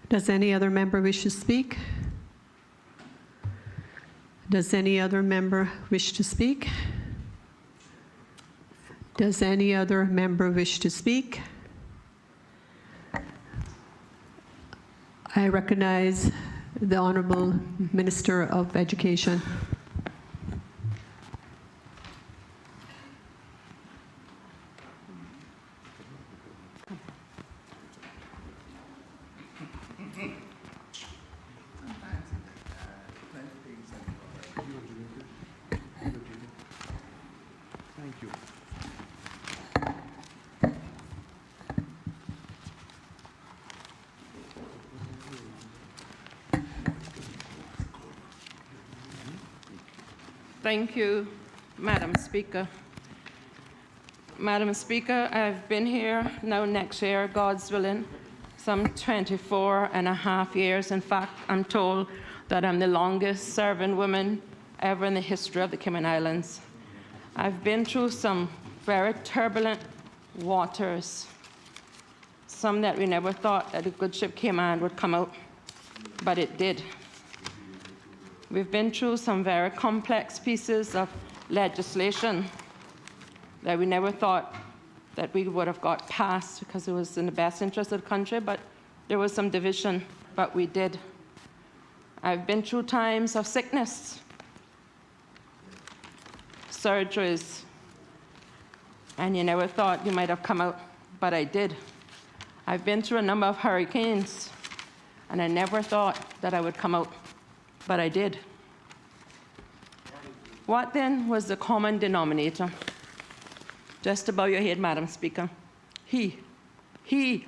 Does any other member wish to speak? Does any other member wish to speak? Does any other member wish to speak? I recognize the Honourable Minister of Education. Thank you, Madam Speaker. Madam Speaker, I've been here now next year, God's willing, some 24 and a half years. In fact, I'm told that I'm the longest serving woman ever in the history of the Cayman Islands. I've been through some very turbulent waters, some that we never thought that a good ship Cayman would come out, but it did. We've been through some very complex pieces of legislation that we never thought that we would have got passed because it was in the best interest of the country, but there was some division, but we did. I've been through times of sickness, surgeries, and you never thought you might have come out, but I did. I've been through a number of hurricanes, and I never thought that I would come out, but I did. What then was the common denominator? Just above your head, Madam Speaker. He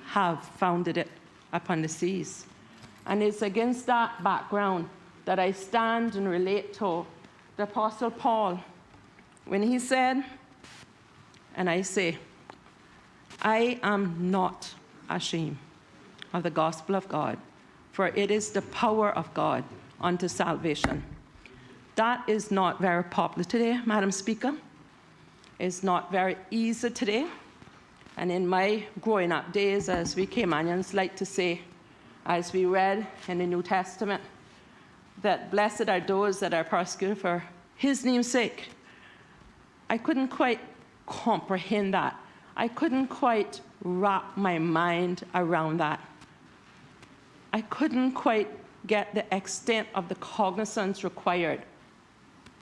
have founded it upon the seas. And it's against that background that I stand and relate to the Apostle Paul when he said, and I say, I am not ashamed of the gospel of God, for it is the power of God unto salvation. That is not very popular today, Madam Speaker. It's not very easy today. And in my growing up days, as we Caymanians like to say, as we read in the New Testament, that blessed are those that are persecuted for his name's sake. I couldn't quite comprehend that. I couldn't quite wrap my mind around that. I couldn't quite get the extent of the cognizance required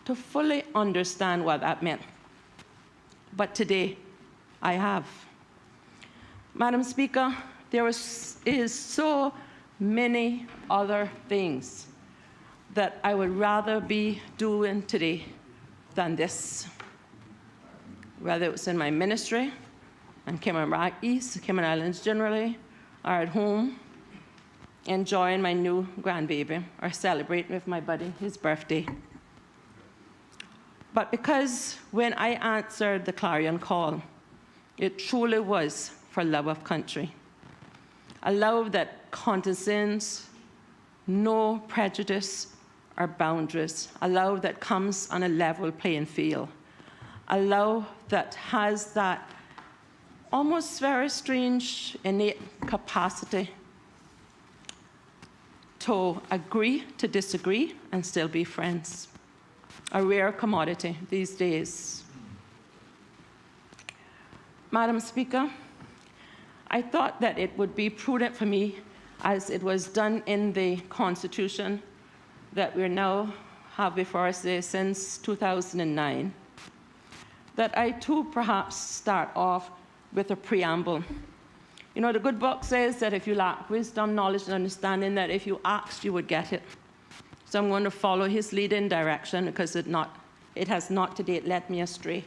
to fully understand what that meant. But today, I have. Madam Speaker, there is so many other things that I would rather be doing today than this. Whether it was in my ministry, and Cayman BRAC East, Cayman Islands generally, or at home, enjoying my new grandbaby, or celebrating with my buddy his birthday. But because when I answered the clarion call, it truly was for love of country. A love that condescends, no prejudice or boundaries. A love that comes on a level playing field. A love that has that almost very strange, innate capacity to agree to disagree and still be friends. A rare commodity these days. Madam Speaker, I thought that it would be prudent for me, as it was done in the Constitution that we now have before us since 2009, that I too perhaps start off with a preamble. You know, the good book says that if you lack wisdom, knowledge, and understanding, that if you asked, you would get it. So I'm going to follow his leading direction because it has not to date led me astray.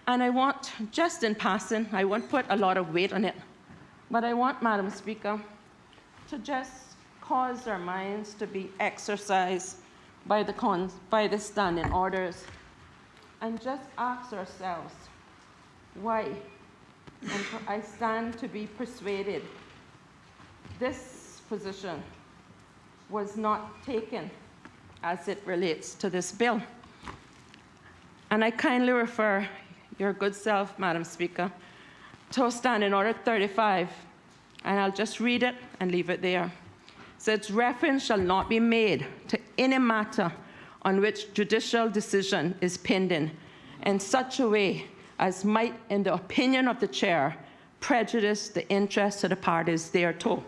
And I want, just in passing, I won't put a lot of weight on it, but I want, Madam Speaker, to just cause our minds to be exercised by the standing orders and just ask ourselves, why? And I stand to be persuaded this position was not taken as it relates to this bill. And I kindly refer your good self, Madam Speaker, to Standing Order 35, and I'll just read it and leave it there. It says, reference shall not be made to any matter on which judicial decision is pending in such a way as might, in the opinion of the chair, prejudice the interests of the parties thereto.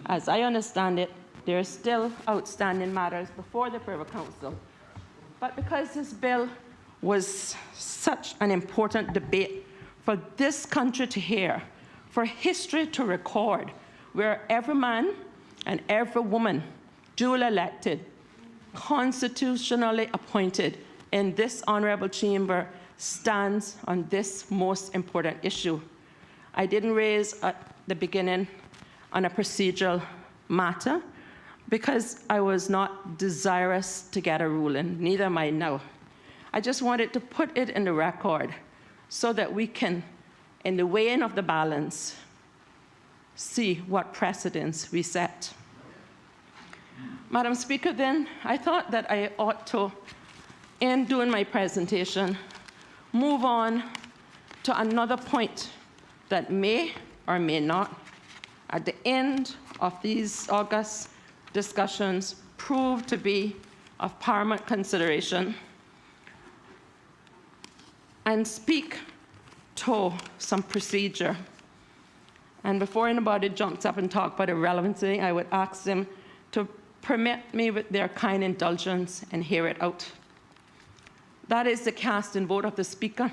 As I understand it, there are still outstanding matters before the Privy Council. But because this bill was such an important debate for this country to hear, for history to record, where every man and every woman, duly elected, constitutionally appointed in this honourable chamber, stands on this most important issue. I didn't raise at the beginning on a procedural matter because I was not desirous to get a ruling, neither am I now. I just wanted to put it in the record so that we can, in the weighing of the balance, see what precedents we set. Madam Speaker, then, I thought that I ought to, in doing my presentation, move on to another point that may or may not, at the end of these August discussions, prove to be of paramount consideration, and speak to some procedure. And before anybody jumps up and talks about irrelevancy, I would ask them to permit me with their kind indulgence and hear it out. That is the cast and vote of the Speaker.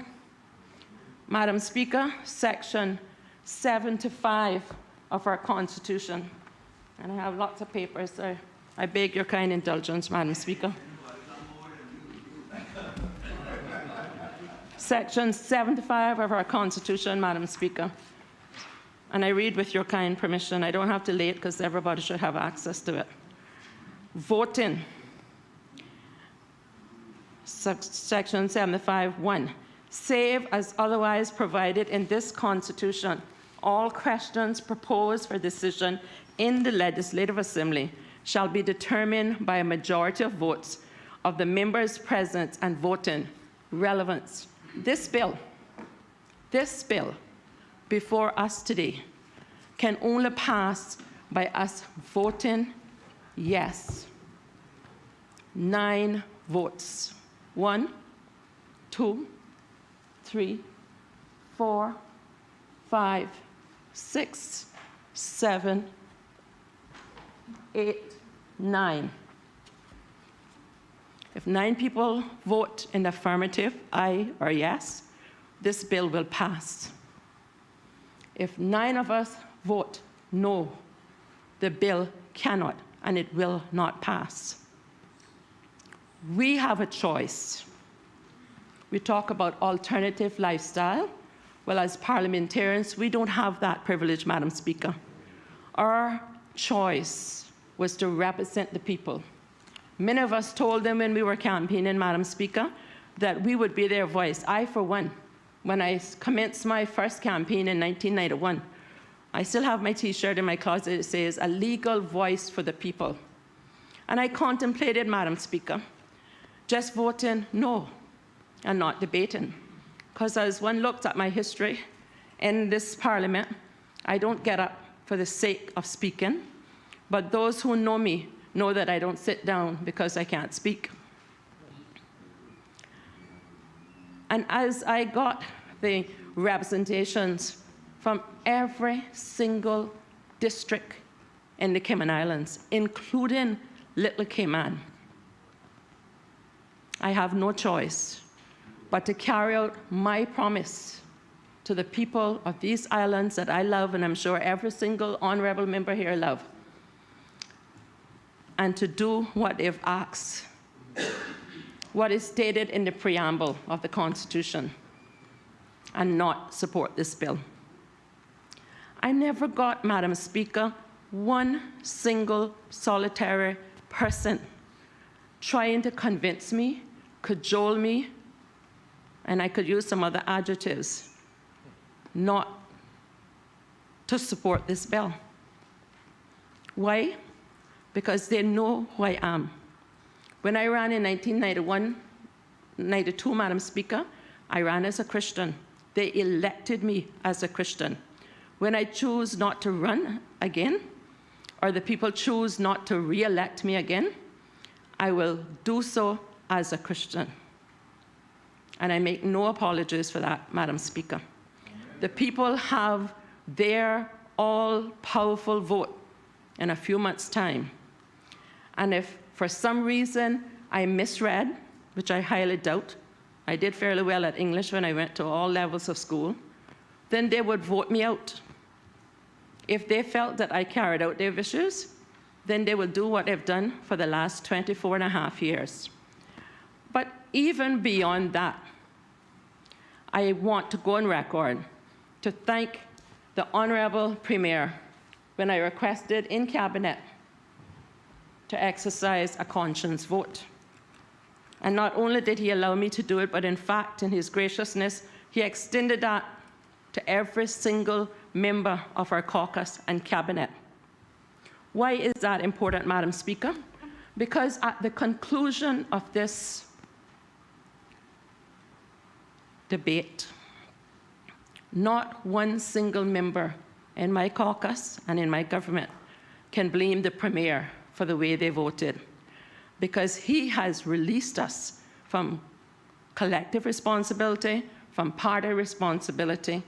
Madam Speaker, Section 75 of our Constitution. And I have lots of papers, so I beg your kind indulgence, Madam Speaker. Section 75 of our Constitution, Madam Speaker. And I read with your kind permission. I don't have to lay it because everybody should have access to it. Voting. Section 75(1). Save as otherwise provided in this Constitution, all questions proposed for decision in the Legislative Assembly shall be determined by a majority of votes of the members present and voting. Relevance. This bill before us today can only pass by us voting yes. 9 votes. 1, 2, 3, 4, 5, 6, 7, 8, 9. If 9 people vote in the affirmative, aye or yes, this bill will pass. If 9 of us vote no, the bill cannot and it will not pass. We have a choice. We talk about alternative lifestyle. Well, as parliamentarians, we don't have that privilege, Madam Speaker. Our choice was to represent the people. Many of us told them when we were campaigning, Madam Speaker, that we would be their voice. I, for one, when I commenced my first campaign in 1991, I still have my T-shirt in my closet that says, "A legal voice for the people." And I contemplated, Madam Speaker, just voting no and not debating. Because as one looked at my history in this Parliament, I don't get up for the sake of speaking, but those who know me know that I don't sit down because I can't speak. And as I got the representations from every single district in the Cayman Islands, including Little Cayman, I have no choice but to carry out my promise to the people of these islands that I love, and I'm sure every single honourable member here love, and to do what they've asked, what is stated in the preamble of the Constitution, and not support this bill. I never got, Madam Speaker, one single solitary person trying to convince me, cajole me, and I could use some other adjectives, not to support this bill. Why? Because they know who I am. When I ran in 1991, 92, Madam Speaker, I ran as a Christian. They elected me as a Christian. when I choose not to run again, or the people choose not to re-elect me again, I will do so as a Christian. And I make no apologies for that, Madam Speaker. The people have their all-powerful vote in a few months' time. And if for some reason I misread, which I highly doubt, I did fairly well at English when I went to all levels of school, then they would vote me out. If they felt that I carried out their wishes, then they will do what they've done for the last 24.5 years. But even beyond that, I want to go on record to thank the Honourable Premier when I requested in Cabinet to exercise a conscience vote. And not only did he allow me to do it, but in fact, in his graciousness, he extended that to every single member of our caucus and Cabinet. Why is that important, Madam Speaker? Because at the conclusion of this debate, not one single member in my caucus and in my government can blame the Premier for the way they voted, because he has released us from collective responsibility, from party responsibility,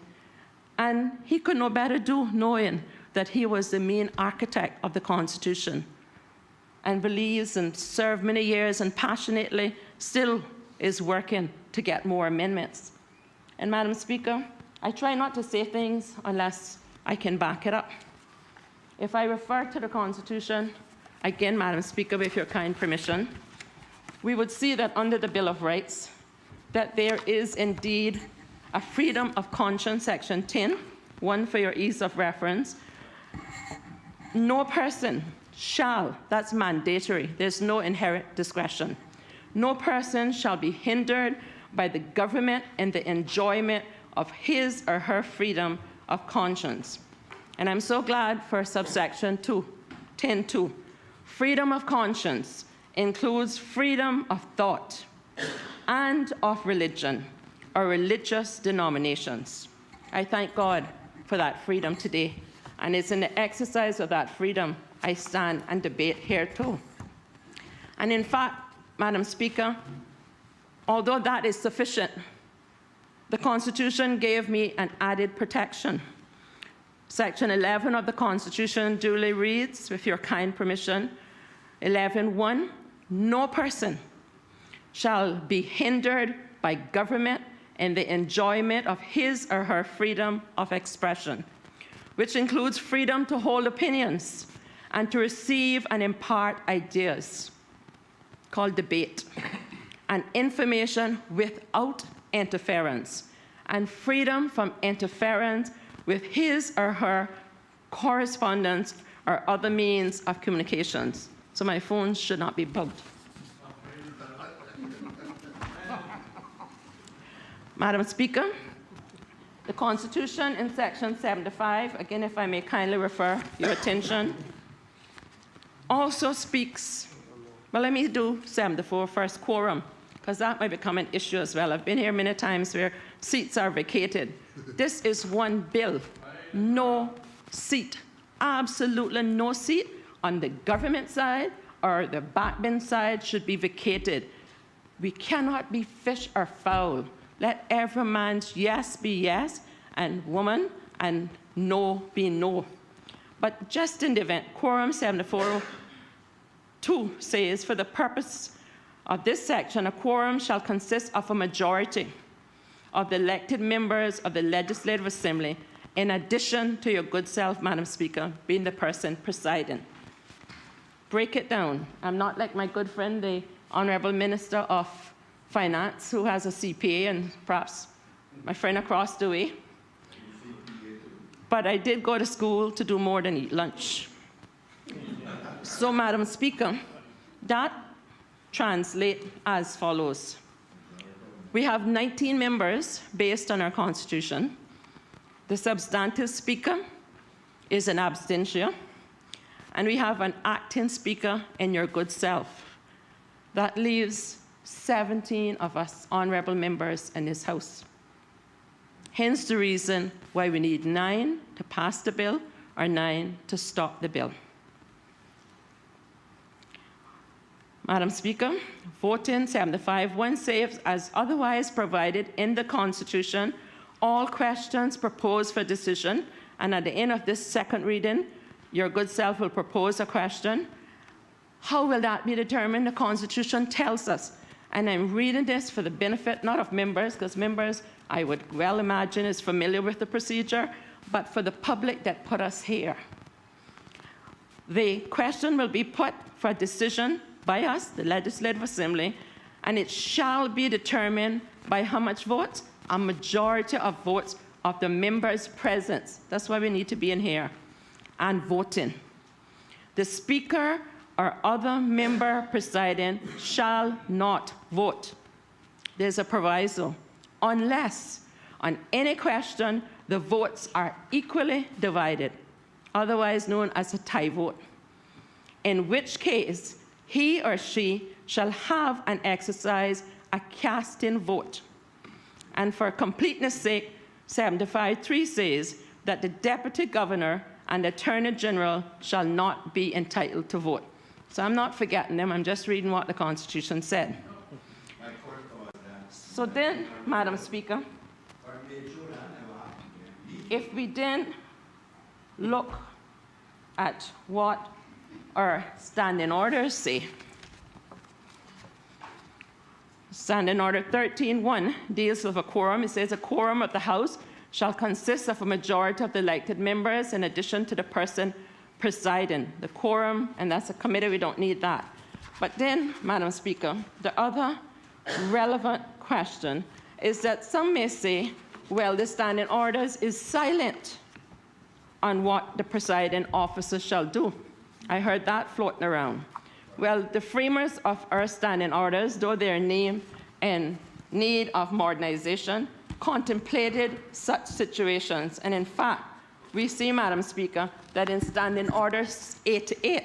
and he could no better do knowing that he was the main architect of the Constitution and believes and served many years and passionately still is working to get more amendments. And Madam Speaker, I try not to say things unless I can back it up. If I refer to the Constitution, again, Madam Speaker, with your kind permission, we would see that under the Bill of Rights, that there is indeed a freedom of conscience, Section 10, one for your ease of reference. No person shall, that's mandatory, there's no inherent discretion. No person shall be hindered by the government in the enjoyment of his or her freedom of conscience. And I'm so glad for subsection 2, 10.2. Freedom of conscience includes freedom of thought and of religion or religious denominations. I thank God for that freedom today. And it's in the exercise of that freedom I stand and debate here too. And in fact, Madam Speaker, although that is sufficient, the Constitution gave me an added protection. Section 11 of the Constitution duly reads, with your kind permission, 11.1, no person shall be hindered by government in the enjoyment of his or her freedom of expression, which includes freedom to hold opinions and to receive and impart ideas, called debate, and information without interference, and freedom from interference with his or her correspondence or other means of communications. So my phone should not be bugged. Madam Speaker, the Constitution in Section 75, again, if I may kindly refer your attention, also speaks, well, let me do 74 first, quorum, because that might become an issue as well. I've been here many times where seats are vacated. This is one bill. No seat, absolutely no seat on the government side or the backbench side should be vacated. We cannot be fish or fowl. Let every man's yes be yes, and woman and no be no. But just in the event, quorum 74.2 says, for the purpose of this section, a quorum shall consist of a majority of the elected members of the Legislative Assembly, in addition to your good self, Madam Speaker, being the person presiding. Break it down. I'm not like my good friend, the Honourable Minister of Finance, who has a CPA, and perhaps my friend across the way. But I did go to school to do more than eat lunch. So, Madam Speaker, that translates as follows. We have 19 members based on our Constitution. The substantive Speaker is an abstention, and we have an acting Speaker in your good self. That leaves 17 of us honourable members in this House. Hence the reason why we need 9 to pass the bill or 9 to stop the bill. Madam Speaker, voting 75(1) says, as otherwise provided in the Constitution, all questions proposed for decision, and at the end of this second reading, your good self will propose a question. How will that be determined? The Constitution tells us. And I'm reading this for the benefit, not of members, because members, I would well imagine, is familiar with the procedure, but for the public that put us here. The question will be put for decision by us, the Legislative Assembly, and it shall be determined by how much votes? A majority of votes of the members present. That's why we need to be in here and voting. The Speaker or other member presiding shall not vote. There's a proviso, unless on any question the votes are equally divided, otherwise known as a tie vote, in which case he or she shall have and exercise a casting vote. And for completeness' sake, 75(3) says that the Deputy Governor and Attorney General shall not be entitled to vote. So I'm not forgetting them, I'm just reading what the Constitution said. So then, Madam Speaker, if we then look at what our standing orders say, Standing Order 13(1) deals with a quorum. It says a quorum of the House shall consist of a majority of the elected members in addition to the person presiding. The quorum, and that's a committee, we don't need that. But then, Madam Speaker, the other relevant question is that some may say, well, the standing orders is silent on what the presiding officer shall do. I heard that floating around. Well, the framers of our standing orders, though they are named in need of modernization, contemplated such situations. And in fact, we see, Madam Speaker, that in Standing Order 88,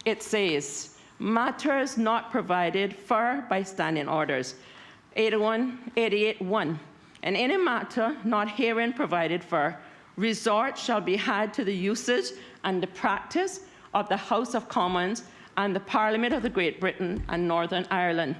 it says, matters not provided for by standing orders. 88(1). And any matter not herein provided for, resort shall be had to the usage and the practice of the House of Commons and the Parliament of the Great Britain and Northern Ireland,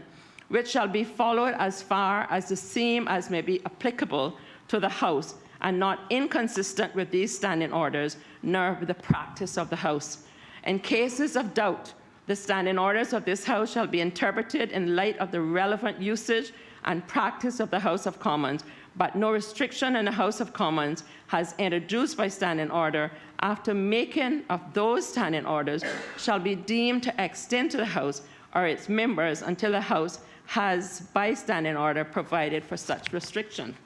which shall be followed as far as the same as may be applicable to the House, and not inconsistent with these standing orders, nor with the practice of the House. In cases of doubt, the standing orders of this House shall be interpreted in light of the relevant usage and practice of the House of Commons, but no restriction in the House of Commons has introduced by standing order after making of those standing orders shall be deemed to extend to the House or its members until the House has, by standing order, provided for such restriction.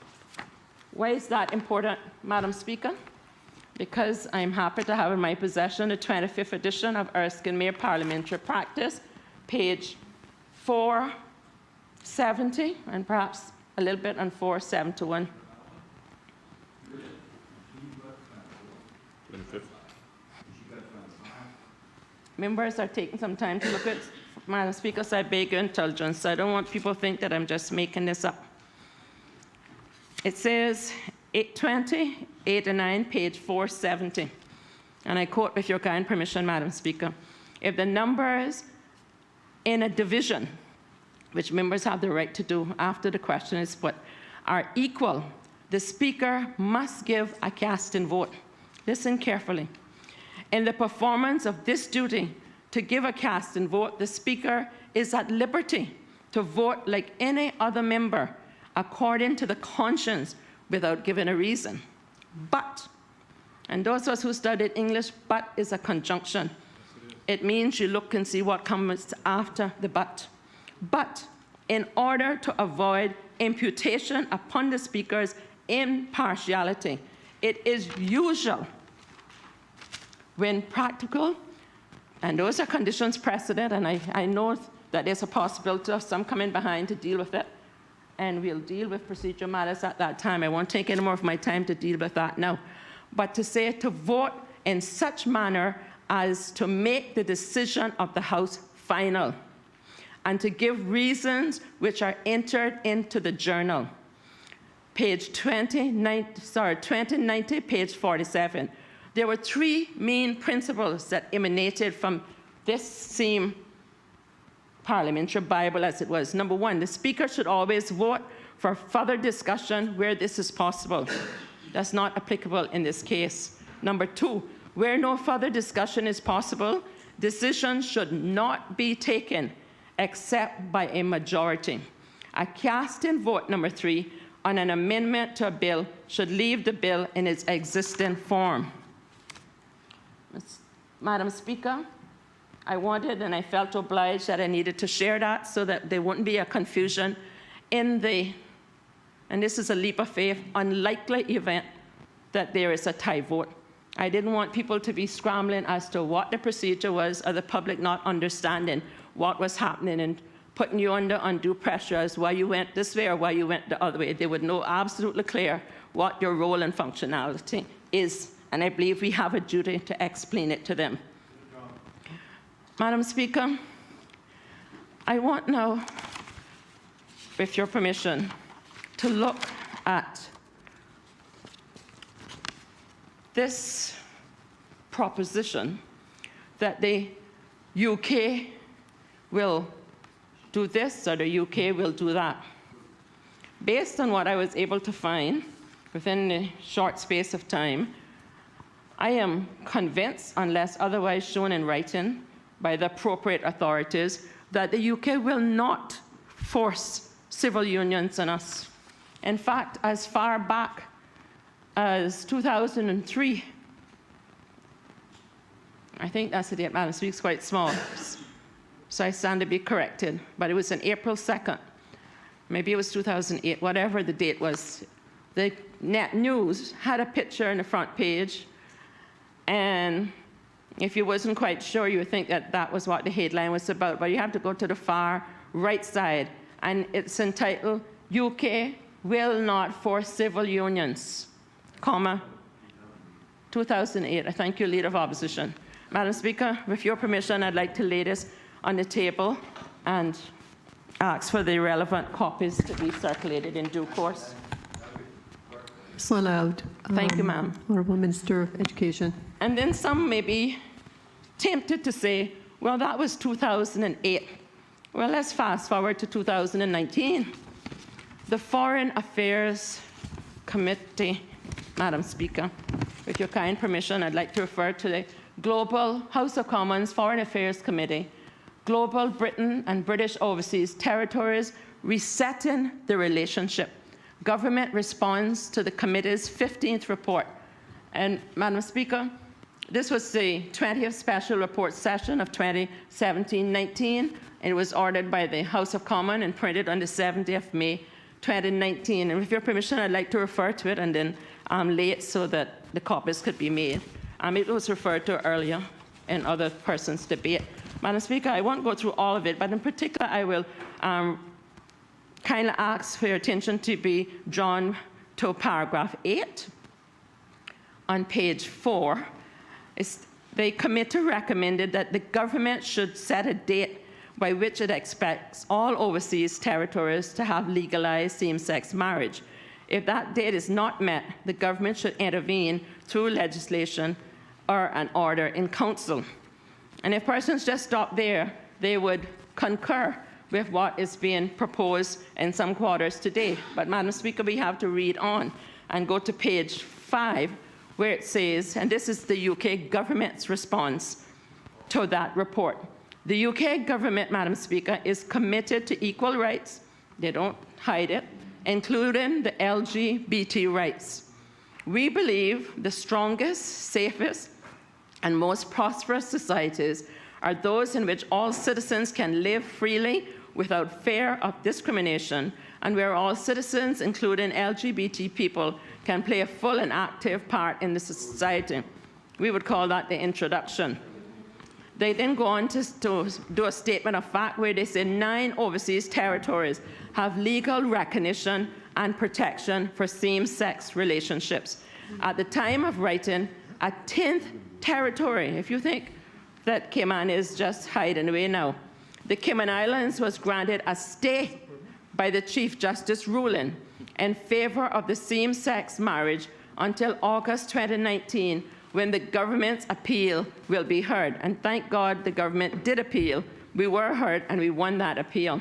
Why is that important, Madam Speaker? Because I'm happy to have in my possession the 25th edition of Erskine Mayor Parliamentary Practice, page 470, and perhaps a little bit on 471. 25th. Members are taking some time to look at, Madam Speaker, so I beg your indulgence. So I don't want people to think that I'm just making this up. It says 820, 89, page 470. And I quote with your kind permission, Madam Speaker. If the numbers in a division, which members have the right to do after the question is put, are equal, the Speaker must give a casting vote. Listen carefully. In the performance of this duty to give a casting vote, the Speaker is at liberty to vote like any other member according to the conscience without giving a reason. But, and those of us who studied English, but is a conjunction. It means you look and see what comes after the but. But in order to avoid imputation upon the Speaker's impartiality, it is usual when practical, and those are conditions precedent, and I know that there's a possibility of some coming behind to deal with it, and we'll deal with procedural matters at that time. I won't take any more of my time to deal with that now. But to say to vote in such manner as to make the decision of the House final, and to give reasons which are entered into the journal. page 2090, page 47. There were three main principles that emanated from this same parliamentary Bible as it was. Number one, the Speaker should always vote for further discussion where this is possible. That's not applicable in this case. Number two, where no further discussion is possible, decisions should not be taken except by a majority. A cast-in vote, number three, on an amendment to a bill should leave the bill in its existing form. Madam Speaker, I wanted and I felt obliged that I needed to share that so that there wouldn't be a confusion in the, and this is a leap of faith, unlikely event that there is a tie vote. I didn't want people to be scrambling as to what the procedure was, or the public not understanding what was happening and putting you under undue pressure as why you went this way or why you went the other way. They would know absolutely clear what your role and functionality is, and I believe we have a duty to explain it to them. Madam Speaker, I want now, with your permission, to look at this proposition that the UK will do this or the UK will do that. Based on what I was able to find within the short space of time, I am convinced, unless otherwise shown in writing by the appropriate authorities, that the UK will not force civil unions on us. In fact, as far back as 2003, I think that's the date, Madam Speaker, it's quite small, so I stand to be corrected, but it was on April 2nd, maybe it was 2008, whatever the date was. The Net News had a picture on the front page, and if you wasn't quite sure, you would think that that was what the headline was about, but you have to go to the far right side, and it's entitled, UK will not force civil unions, comma, 2008. I thank you, Leader of Opposition. Madam Speaker, with your permission, I'd like to lay this on the table and ask for the relevant copies to be circulated in due course. So allowed. Thank you, ma'am. Honourable Minister of Education. And then some may be tempted to say, well, that was 2008. Well, let's fast forward to 2019. The Foreign Affairs Committee, Madam Speaker, with your kind permission, I'd like to refer to the Global House of Commons Foreign Affairs Committee, Global Britain and British Overseas Territories, Resetting the Relationship. Government responds to the committee's 15th report. And Madam Speaker, this was the 20th Special Report Session of 2017-19. It was ordered by the House of Commons and printed on the 70th May 2019. And with your permission, I'd like to refer to it and then lay it so that the copies could be made. It was referred to earlier in other persons' debate. Madam Speaker, I won't go through all of it, but in particular, I will kindly ask for your attention to be drawn to paragraph 8 on page 4. The committee recommended that the government should set a date by which it expects all overseas territories to have legalized same-sex marriage. If that date is not met, the government should intervene through legislation or an order in council. And if persons just stop there, they would concur with what is being proposed in some quarters today. But Madam Speaker, we have to read on and go to page 5, where it says, and this is the UK government's response to that report. The UK government, Madam Speaker, is committed to equal rights, they don't hide it, including the LGBT rights. We believe the strongest, safest, and most prosperous societies are those in which all citizens can live freely without fear of discrimination, and where all citizens, including LGBT people, can play a full and active part in the society. We would call that the introduction. They then go on to do a statement of fact where they say 9 overseas territories have legal recognition and protection for same-sex relationships. At the time of writing, a 10th territory, if you think that Cayman is just hiding away now, the Cayman Islands was granted a stay by the Chief Justice ruling, in favor of the same-sex marriage until August 2019, when the government's appeal will be heard. And thank God the government did appeal. We were heard and we won that appeal.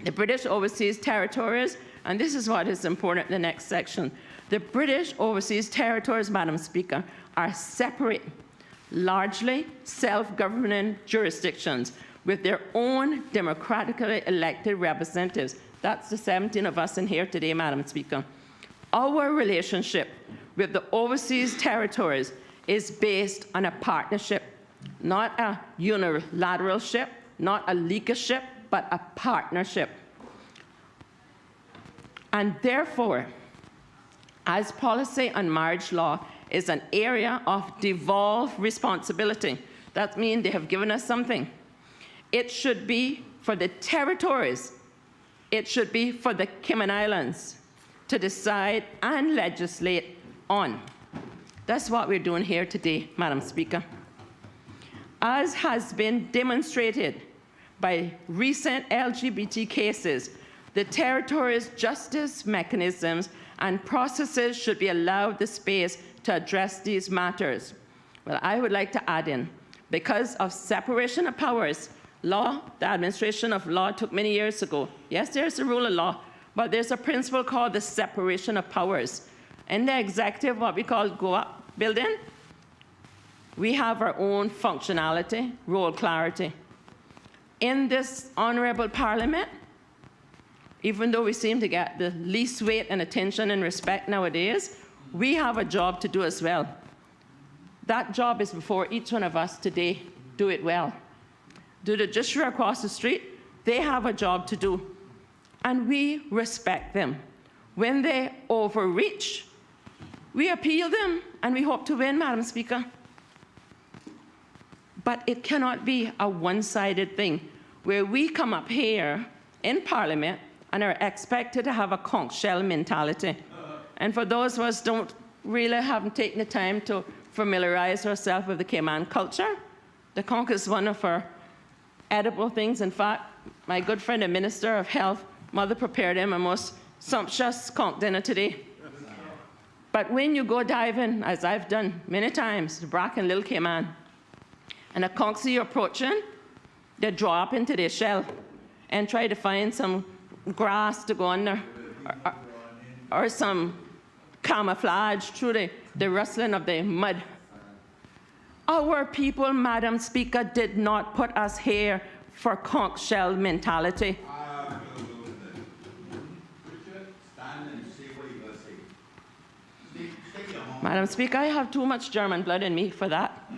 The British Overseas Territories, and this is what is important in the next section, the British Overseas Territories, Madam Speaker, are separate, largely self-governing jurisdictions with their own democratically elected representatives. That's the 17 of us in here today, Madam Speaker. Our relationship with the overseas territories is based on a partnership, not a unilateral ship, not a leadership, but a partnership. And therefore, as policy on marriage law is an area of devolved responsibility, that means they have given us something. It should be for the territories, it should be for the Cayman Islands to decide and legislate on. That's what we're doing here today, Madam Speaker. As has been demonstrated by recent LGBT cases, the territory's justice mechanisms and processes should be allowed the space to address these matters. Well, I would like to add in, because of separation of powers, law, the administration of law took many years ago. Yes, there's a rule of law, but there's a principle called the separation of powers. In the executive, what we call go-up building, we have our own functionality, role clarity. In this Honourable Parliament, even though we seem to get the least weight and attention and respect nowadays, we have a job to do as well. That job is before each one of us today. Do it well. Do the judiciary across the street, they have a job to do. And we respect them. When they overreach, we appeal them, and we hope to win, Madam Speaker. But it cannot be a one-sided thing, where we come up here in Parliament and are expected to have a conch shell mentality. And for those of us who haven't taken the time to familiarize ourselves with the Cayman culture, the conch is one of our edible things. In fact, my good friend, the Minister of Health, Mother prepared him a most sumptuous conch dinner today. But when you go diving, as I've done many times, the BRAC and Little Cayman, and a conch see you approaching, they draw up into their shell and try to find some grass to go under, or some camouflage through the rustling of the mud. Our people, Madam Speaker, did not put us here for conch shell mentality. Madam Speaker, I have too much German blood in me for that.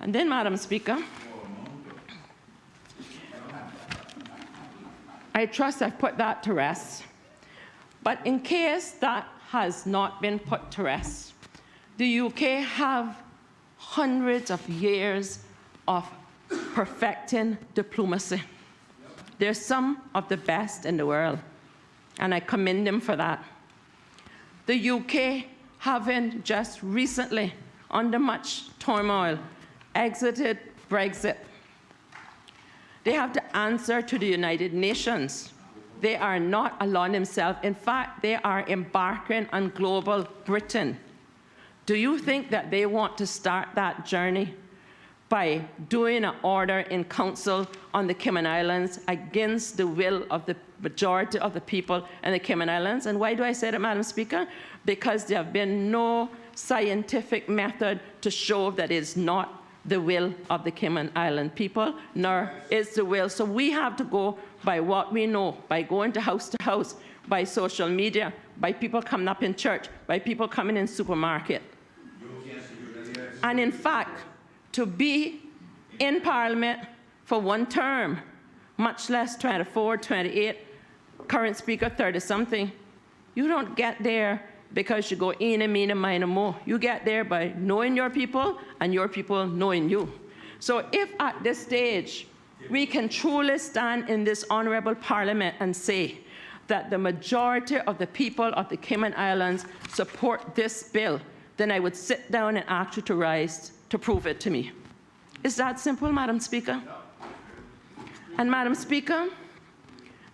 And then, Madam Speaker, I trust I've put that to rest. But in case that has not been put to rest, the UK have hundreds of years of perfecting diplomacy. They're some of the best in the world, and I commend them for that. The UK, having just recently, under much turmoil, exited Brexit, they have to answer to the United Nations. They are not alone themselves. In fact, they are embarking on global Britain. Do you think that they want to start that journey by doing an order in council on the Cayman Islands against the will of the majority of the people in the Cayman Islands? And why do I say that, Madam Speaker? Because there have been no scientific method to show that it is not the will of the Cayman Island people, nor is the will. So we have to go by what we know, by going to house, by social media, by people coming up in church, by people coming in supermarket. And in fact, to be in Parliament for one term, much less 24, 28, current speaker 30-something, you don't get there because you go in and mean and mine and more. You get there by knowing your people and your people knowing you. So if at this stage we can truly stand in this Honourable Parliament and say that the majority of the people of the Cayman Islands support this bill, then I would sit down and ask you to rise to prove it to me. Is that simple, Madam Speaker? And Madam Speaker,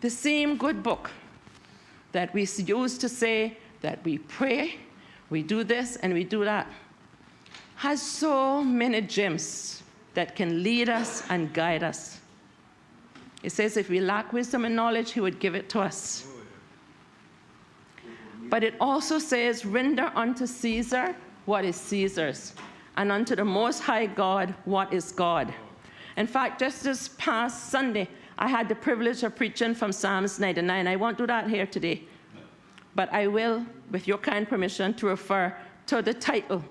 the same good book that we use to say that we pray, we do this and we do that, has so many gems that can lead us and guide us. It says if we lack wisdom and knowledge, he would give it to us. But it also says, render unto Caesar what is Caesar's, and unto the Most High God what is God. In fact, just this past Sunday, I had the privilege of preaching from Psalms 99. I won't do that here today, but I will, with your kind permission, to refer to the title,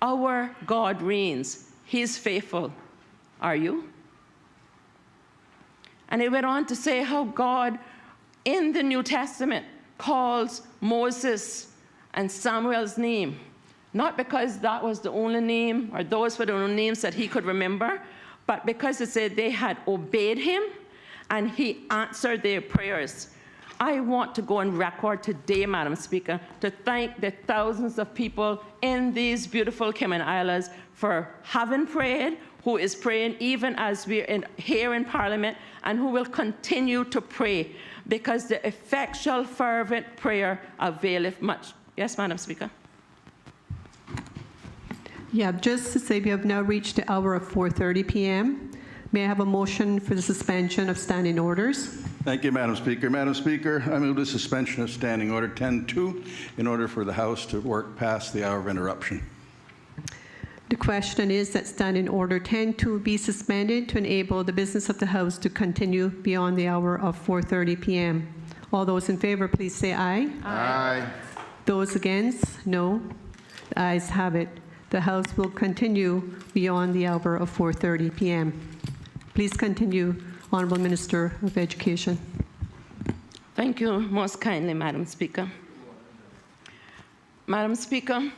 Our God Reigns, He's Faithful. Are you? And it went on to say how God, in the New Testament, calls Moses and Samuel's name, not because that was the only name, or those were the only names that he could remember, but because it said they had obeyed him and he answered their prayers. I want to go on record today, Madam Speaker, to thank the thousands of people in these beautiful Cayman Islands for having prayed, who is praying even as we're here in Parliament, and who will continue to pray, because the effectual, fervent prayer availeth much. Yes, Madam Speaker. Yeah, just to say we have now reached the hour of 4:30 p.m. May I have a motion for the suspension of standing orders? Thank you, Madam Speaker. Madam Speaker, I move the suspension of Standing Order 10-2 in order for the House to work past the hour of interruption. The question is that Standing Order 10-2 be suspended to enable the business of the House to continue beyond the hour of 4:30 p.m. All those in favor, please say aye. Aye. Those against, no. The ayes have it. The House will continue beyond the hour of 4:30 p.m. Please continue, Honourable Minister of Education. Thank you most kindly, Madam Speaker. Madam Speaker,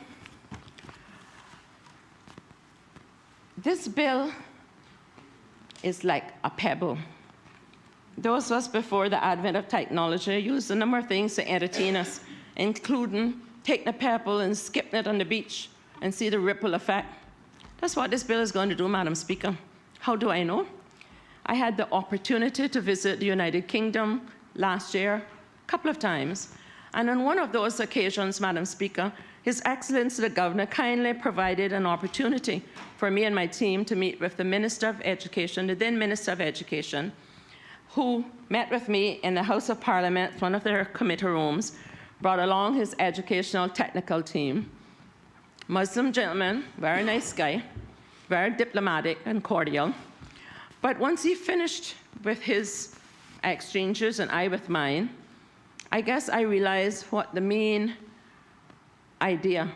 this bill is like a pebble. Those of us before the advent of technology used a number of things to entertain us, including taking a pebble and skipping it on the beach and see the ripple effect. That's what this bill is going to do, Madam Speaker. How do I know? I had the opportunity to visit the United Kingdom last year a couple of times, and on one of those occasions, Madam Speaker, His Excellency the Governor kindly provided an opportunity for me and my team to meet with the Minister of Education, the then Minister of Education, who met with me in the House of Parliament, one of their committee rooms, brought along his educational technical team. Muslim gentleman, very nice guy, very diplomatic and cordial. But once he finished with his exchanges and I with mine, I guess I realized what the main idea,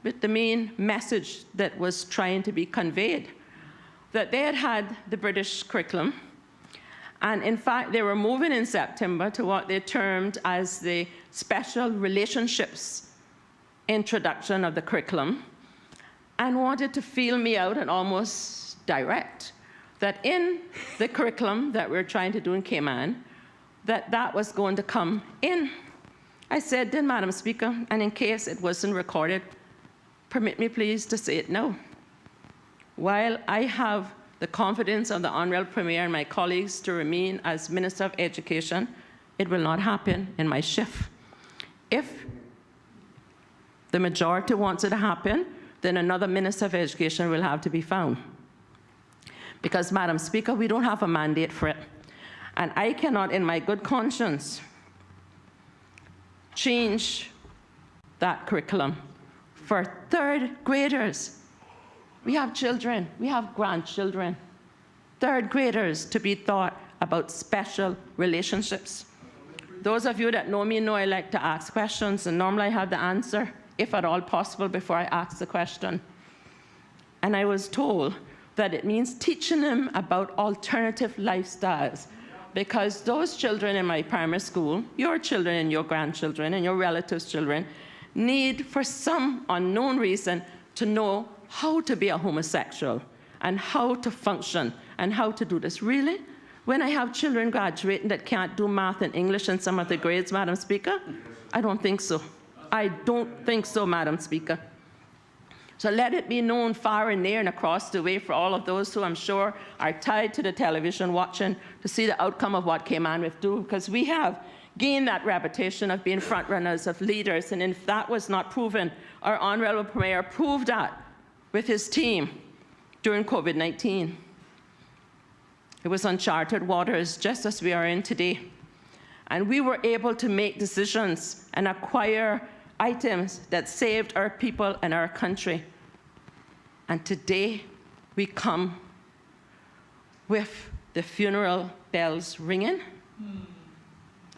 but the main message that was trying to be conveyed, that they had the British curriculum, and in fact they were moving in September to what they termed as the special relationships introduction of the curriculum, and wanted to feel me out and almost direct that in the curriculum that we're trying to do in Cayman, that was going to come in. I said then, Madam Speaker, and in case it wasn't recorded, permit me please to say it now. While I have the confidence of the Honourable Premier and my colleagues to remain as Minister of Education, it will not happen in my shift. If the majority wants it to happen, then another Minister of Education will have to be found. Because, Madam Speaker, we don't have a mandate for it. And I cannot, in my good conscience, change that curriculum for third graders. We have children, we have grandchildren, third graders to be taught about special relationships. Those of you that know me know I like to ask questions, and normally I have the answer, if at all possible, before I ask the question. And I was told that it means teaching them about alternative lifestyles, because those children in my primary school, your children and your grandchildren and your relatives' children, need, for some unknown reason, to know how to be a homosexual and how to function and how to do this. Really? When I have children graduating that can't do math and English in some of the grades, Madam Speaker? I don't think so. I don't think so, Madam Speaker. So let it be known far and near and across the way for all of those who I'm sure are tied to the television watching to see the outcome of what Cayman will do, because we have gained that reputation of being front runners, of leaders, and if that was not proven, our Honourable Premier proved that with his team during COVID-19. It was uncharted waters, just as we are in today. And we were able to make decisions and acquire items that saved our people and our country. And today, we come with the funeral bells ringing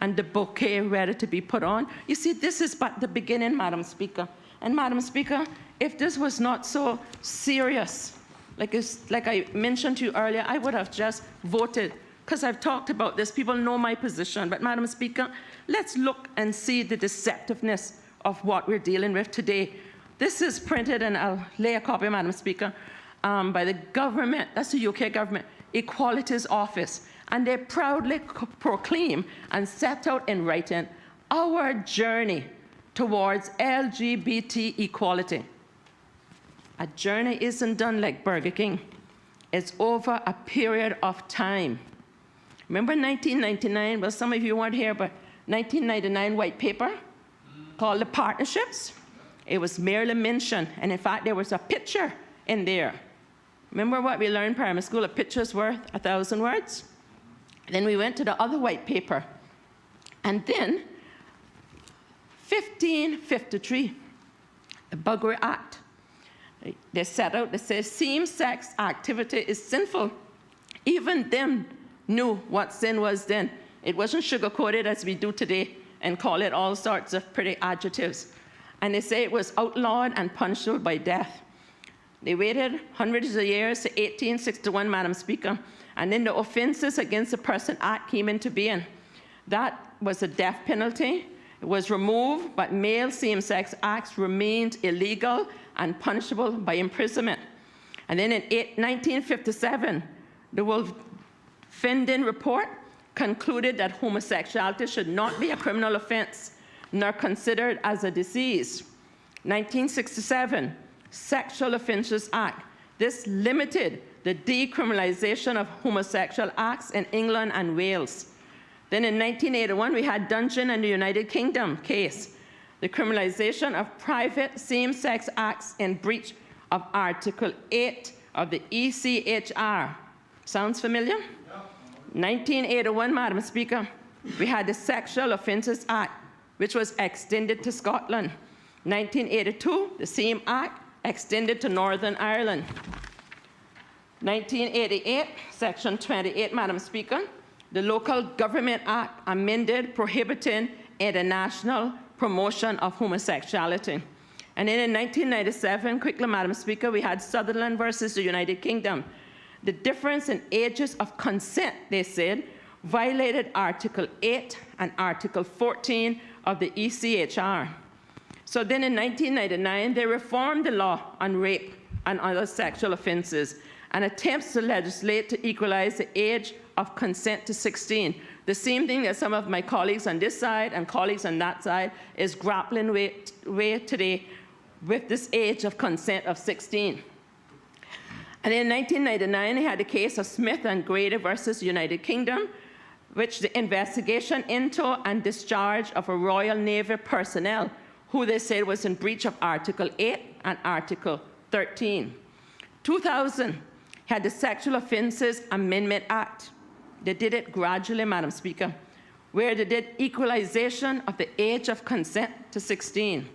and the bouquet ready to be put on. You see, this is but the beginning, Madam Speaker. And Madam Speaker, if this was not so serious, like I mentioned to you earlier, I would have just voted, because I've talked about this. People know my position. But Madam Speaker, let's look and see the deceptiveness of what we're dealing with today. This is printed, and I'll lay a copy, Madam Speaker, by the government, that's the UK government, Equalities Office. And they proudly proclaim and set out in writing our journey towards LGBT equality. A journey isn't done like Burger King. It's over a period of time. Remember 1999? Well, some of you weren't here, but 1999 white paper called the Partnerships. It was merely mentioned, and in fact, there was a picture in there. Remember what we learned in primary school? A picture's worth 1,000 words? Then we went to the other white paper. And then, 1553, the Buggery Act. They set out, they say, same-sex activity is sinful. Even them knew what sin was then. It wasn't sugar-coated as we do today and call it all sorts of pretty adjectives. And they say it was outlawed and punishable by death. They waited hundreds of years to 1861, Madam Speaker, and then the Offences Against the Person Act came into being. That was a death penalty. It was removed, but male same-sex acts remained illegal and punishable by imprisonment. And then in 1957, the Wolfenden Report concluded that homosexuality should not be a criminal offense, nor considered as a disease. 1967, Sexual Offences Act. This limited the decriminalization of homosexual acts in England and Wales. Then in 1981, we had Dungeon and the United Kingdom case, the criminalization of private same-sex acts in breach of Article 8 of the ECHR. Sounds familiar? Yeah. 1981, Madam Speaker, we had the Sexual Offences Act, which was extended to Scotland. 1982, the same act extended to Northern Ireland. 1988, Section 28, Madam Speaker, the Local Government Act amended prohibiting international promotion of homosexuality. And then in 1997, quickly, Madam Speaker, we had Sutherland versus the United Kingdom. The difference in ages of consent, they said, violated Article 8 and Article 14 of the ECHR. So then in 1999, they reformed the law on rape and other sexual offenses and attempts to legislate to equalize the age of consent to 16. The same thing that some of my colleagues on this side and colleagues on that side is grappling with today with this age of consent of 16. And in 1999, they had the case of Smith and Grady versus United Kingdom, which the investigation into and discharge of a Royal Navy personnel who they said was in breach of Article 8 and Article 13. 2000 had the Sexual Offences Amendment Act. They did it gradually, Madam Speaker, where they did equalization of the age of consent to 16.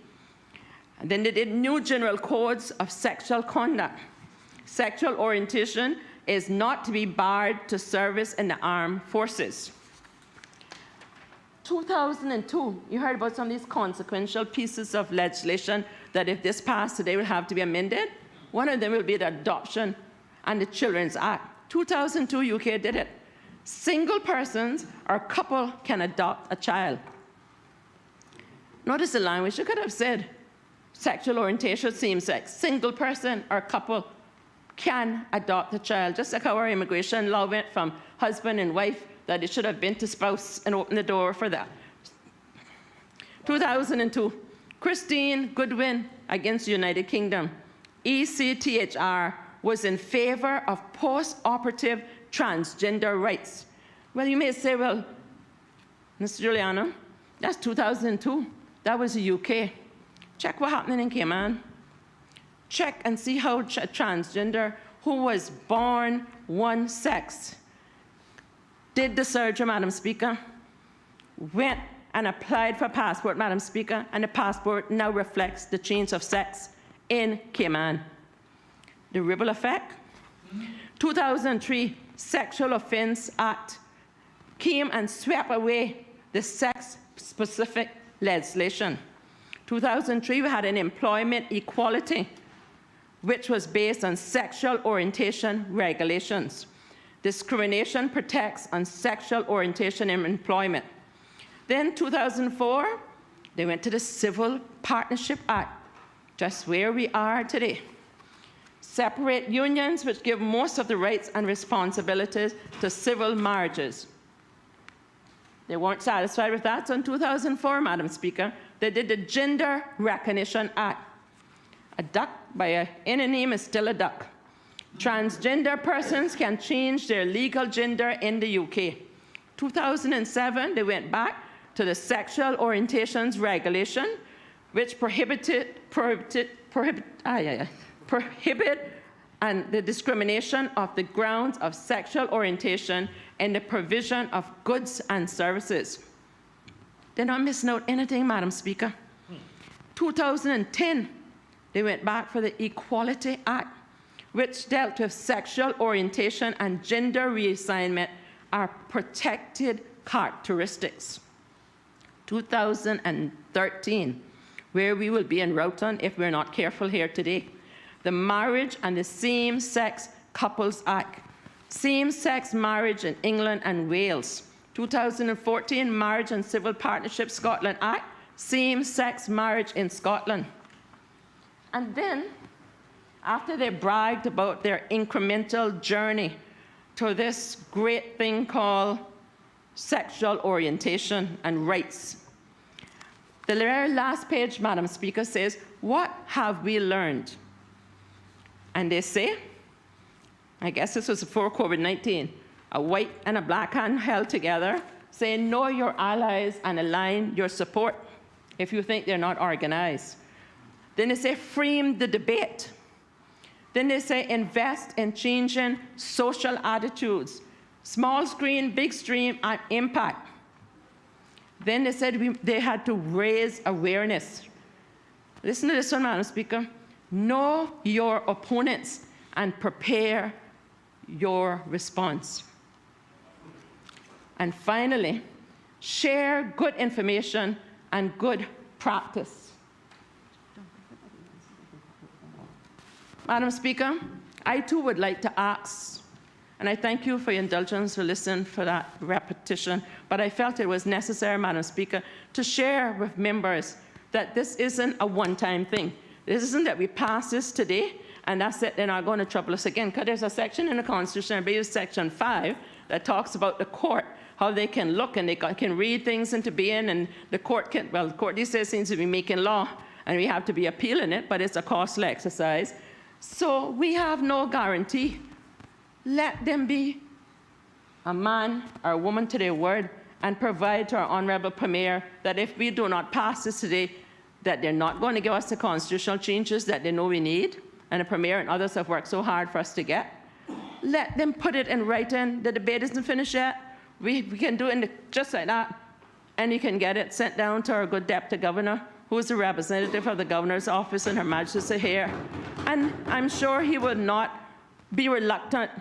And then they did new general codes of sexual conduct. Sexual orientation is not to be barred to service in the armed forces. 2002, you heard about some of these consequential pieces of legislation that if this passed today will have to be amended. One of them will be the Adoption and the Children's Act. 2002, UK did it. Single persons or couple can adopt a child. Notice the language. You could have said sexual orientation, same-sex. Single person or couple can adopt a child, just like our immigration law went from husband and wife, that it should have been to spouse and open the door for that. 2002, Christine Goodwin against the United Kingdom. ECTHR was in favor of post-operative transgender rights. Well, you may say, well, Ms. Juliana, that's 2002. That was the UK. Check what happened in Cayman. Check and see how a transgender who was born one sex did the surgery, Madam Speaker, went and applied for a passport, Madam Speaker, and the passport now reflects the change of sex in Cayman. The ripple effect. 2003 Sexual Offense Act came and swept away the sex-specific legislation. 2003 we had an employment equality, which was based on sexual orientation regulations. Discrimination protects on sexual orientation in employment. Then 2004, they went to the Civil Partnership Act, just where we are today. Separate unions, which give most of the rights and responsibilities to civil marriages. They weren't satisfied with that, so in 2004, Madam Speaker, they did the Gender Recognition Act. A duck by any name is still a duck. Transgender persons can change their legal gender in the UK. 2007, they went back to the Sexual Orientations Regulation, which prohibit and the discrimination of the grounds of sexual orientation in the provision of goods and services. They're not missing out anything, Madam Speaker. 2010, they went back for the Equality Act, which dealt with sexual orientation and gender reassignment are protected characteristics. 2013, where we will be in Roughton if we're not careful here today. The Marriage and the Same-Sex Couples Act. Same-sex marriage in England and Wales. 2014, Marriage and Civil Partnership Scotland Act. Same-sex marriage in Scotland. And then, after they bragged about their incremental journey to this great thing called sexual orientation and rights, the very last page, Madam Speaker, says, what have we learned? And they say, I guess this was before COVID-19, a white and a black hand held together, saying, know your allies and align your support if you think they're not organized. Then they say, frame the debate. Then they say, invest in changing social attitudes. Small screen, big stream, and impact. Then they said they had to raise awareness. Listen to this one, Madam Speaker. Know your opponents and prepare your response. And finally, share good information and good practice. Madam Speaker, I too would like to ask, and I thank you for your indulgence to listen for that repetition, but I felt it was necessary, Madam Speaker, to share with members that this isn't a one-time thing. This isn't that we pass this today and that's it, they're not going to trouble us again, because there's a section in the Constitution, I believe it's Section 5, that talks about the court, how they can look and they can read things into being, and the court can, well, the court these days seems to be making law, and we have to be appealing it, but it's a costly exercise. So we have no guarantee. Let them be a man or a woman to their word and provide to our Honourable Premier that if we do not pass this today, that they're not going to give us the constitutional changes that they know we need, and the Premier and others have worked so hard for us to get. Let them put it in writing. The debate isn't finished yet. We can do it just like that, and you can get it sent down to our good Deputy Governor, who is the representative of the Governor's office and Her Majesty here. And I'm sure he will not be reluctant,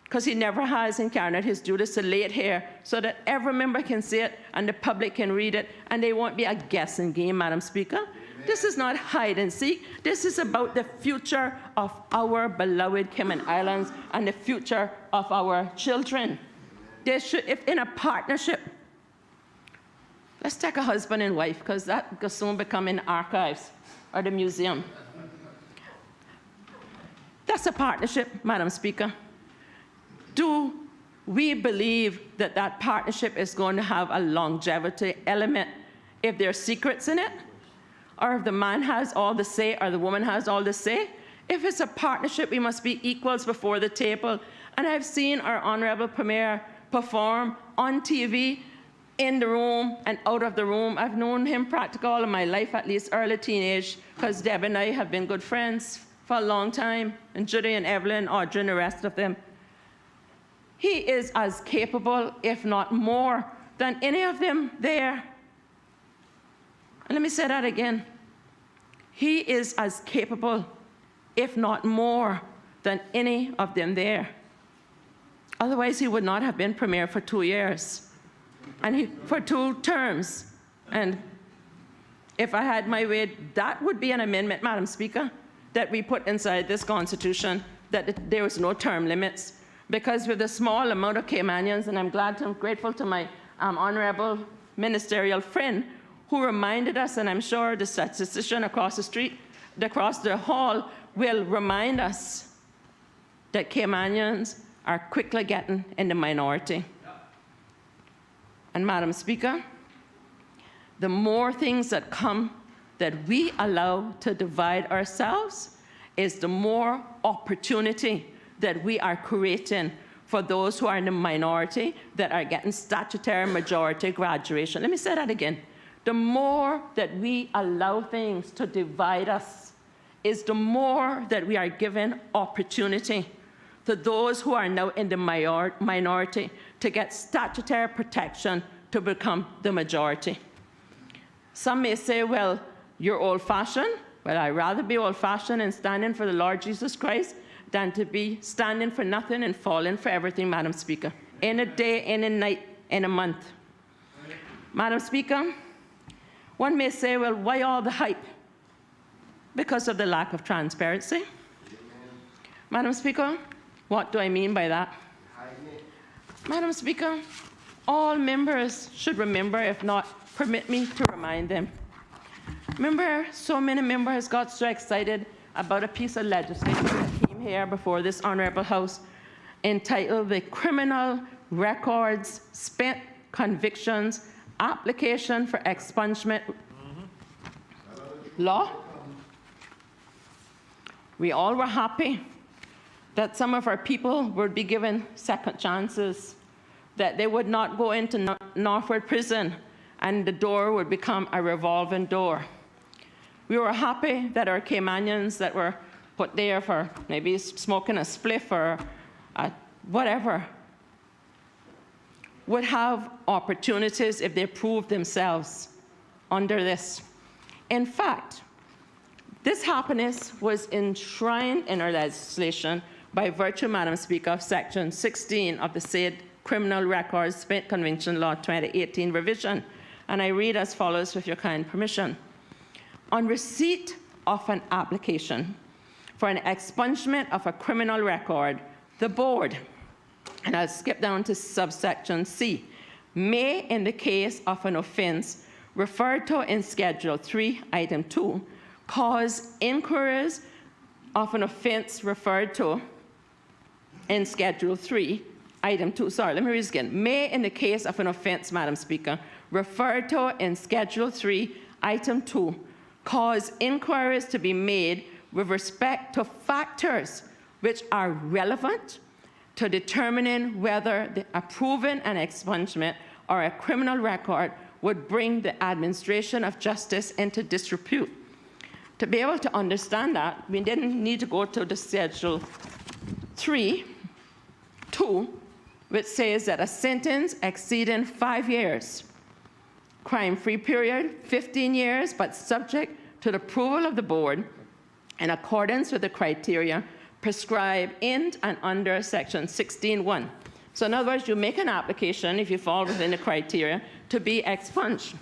because he never has incarnated his duties, to lay it here so that every member can see it and the public can read it, and they won't be a guessing game, Madam Speaker. Amen. This is not hide and seek. This is about the future of our beloved Cayman Islands and the future of our children. They should, if in a partnership, let's take a husband and wife, because that will soon become in archives or the museum. That's a partnership, Madam Speaker. Do we believe that that partnership is going to have a longevity element if there are secrets in it? Or if the man has all the say or the woman has all the say? If it's a partnership, we must be equals before the table. And I've seen our Honourable Premier perform on TV, in the room and out of the room. I've known him practically all of my life, at least early teenage, because Deb and I have been good friends for a long time, and Judy and Evelyn, Audrey and the rest of them. He is as capable, if not more, than any of them there. And let me say that again. He is as capable, if not more, than any of them there. Otherwise, he would not have been Premier for 2 years. And for 2 terms. And if I had my way, that would be an amendment, Madam Speaker, that we put inside this Constitution, that there was no term limits. Because with a small amount of Caymanians, and I'm grateful to my honourable ministerial friend who reminded us, and I'm sure the statistician across the street, across the hall, will remind us that Caymanians are quickly getting in the minority. And Madam Speaker, the more things that come that we allow to divide ourselves is the more opportunity that we are creating for those who are in the minority that are getting statutory majority graduation. Let me say that again. The more that we allow things to divide us is the more that we are giving opportunity to those who are now in the minority to get statutory protection to become the majority. Some may say, well, you're old-fashioned. Well, I'd rather be old-fashioned and standing for the Lord Jesus Christ than to be standing for nothing and falling for everything, Madam Speaker. In a day, in a night, in a month. Madam Speaker, one may say, well, why all the hype? Because of the lack of transparency. Madam Speaker, what do I mean by that? Madam Speaker, all members should remember, if not, permit me to remind them. Remember, so many members got so excited about a piece of legislation that came here before this Honourable House entitled the Criminal Records, Spent Convictions, Application for Expungement Law. We all were happy that some of our people would be given second chances, that they would not go into Northwood Prison and the door would become a revolving door. We were happy that our Caymanians that were put there for maybe smoking a spliff or whatever would have opportunities if they proved themselves under this. In fact, this happiness was enshrined in our legislation by virtue, Madam Speaker, of Section 16 of the said Criminal Records Spent Conviction Law 2018 revision. And I read as follows with your kind permission. On receipt of an application for an expungement of a criminal record, the board, and I'll skip down to subsection C, may, in the case of an offense referred to in Schedule 3, Item 2, cause inquiries of an offense referred to in Schedule 3, Item 2, sorry, let me read this again. May, in the case of an offense, Madam Speaker, referred to in Schedule 3, Item 2, cause inquiries to be made with respect to factors which are relevant to determining whether approving an expungement or a criminal record would bring the administration of justice into disrepute. To be able to understand that, we didn't need to go to the Schedule 3, 2, which says that a sentence exceeding 5 years, crime-free period, 15 years, but subject to the approval of the board in accordance with the criteria prescribed in and under Section 16(1). So in other words, you make an application, if you fall within the criteria, to be expunged.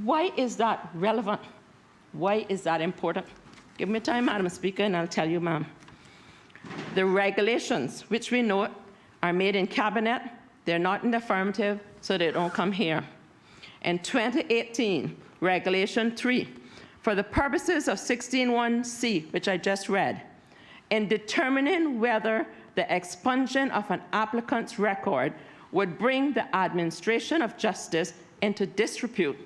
Why is that relevant? Why is that important? Give me time, Madam Speaker, and I'll tell you, ma'am. The regulations, which we know are made in Cabinet, they're not in the affirmative, so they don't come here. In 2018, Regulation 3, for the purposes of 16(1)(c), which I just read, in determining whether the expungement of an applicant's record would bring the administration of justice into disrepute,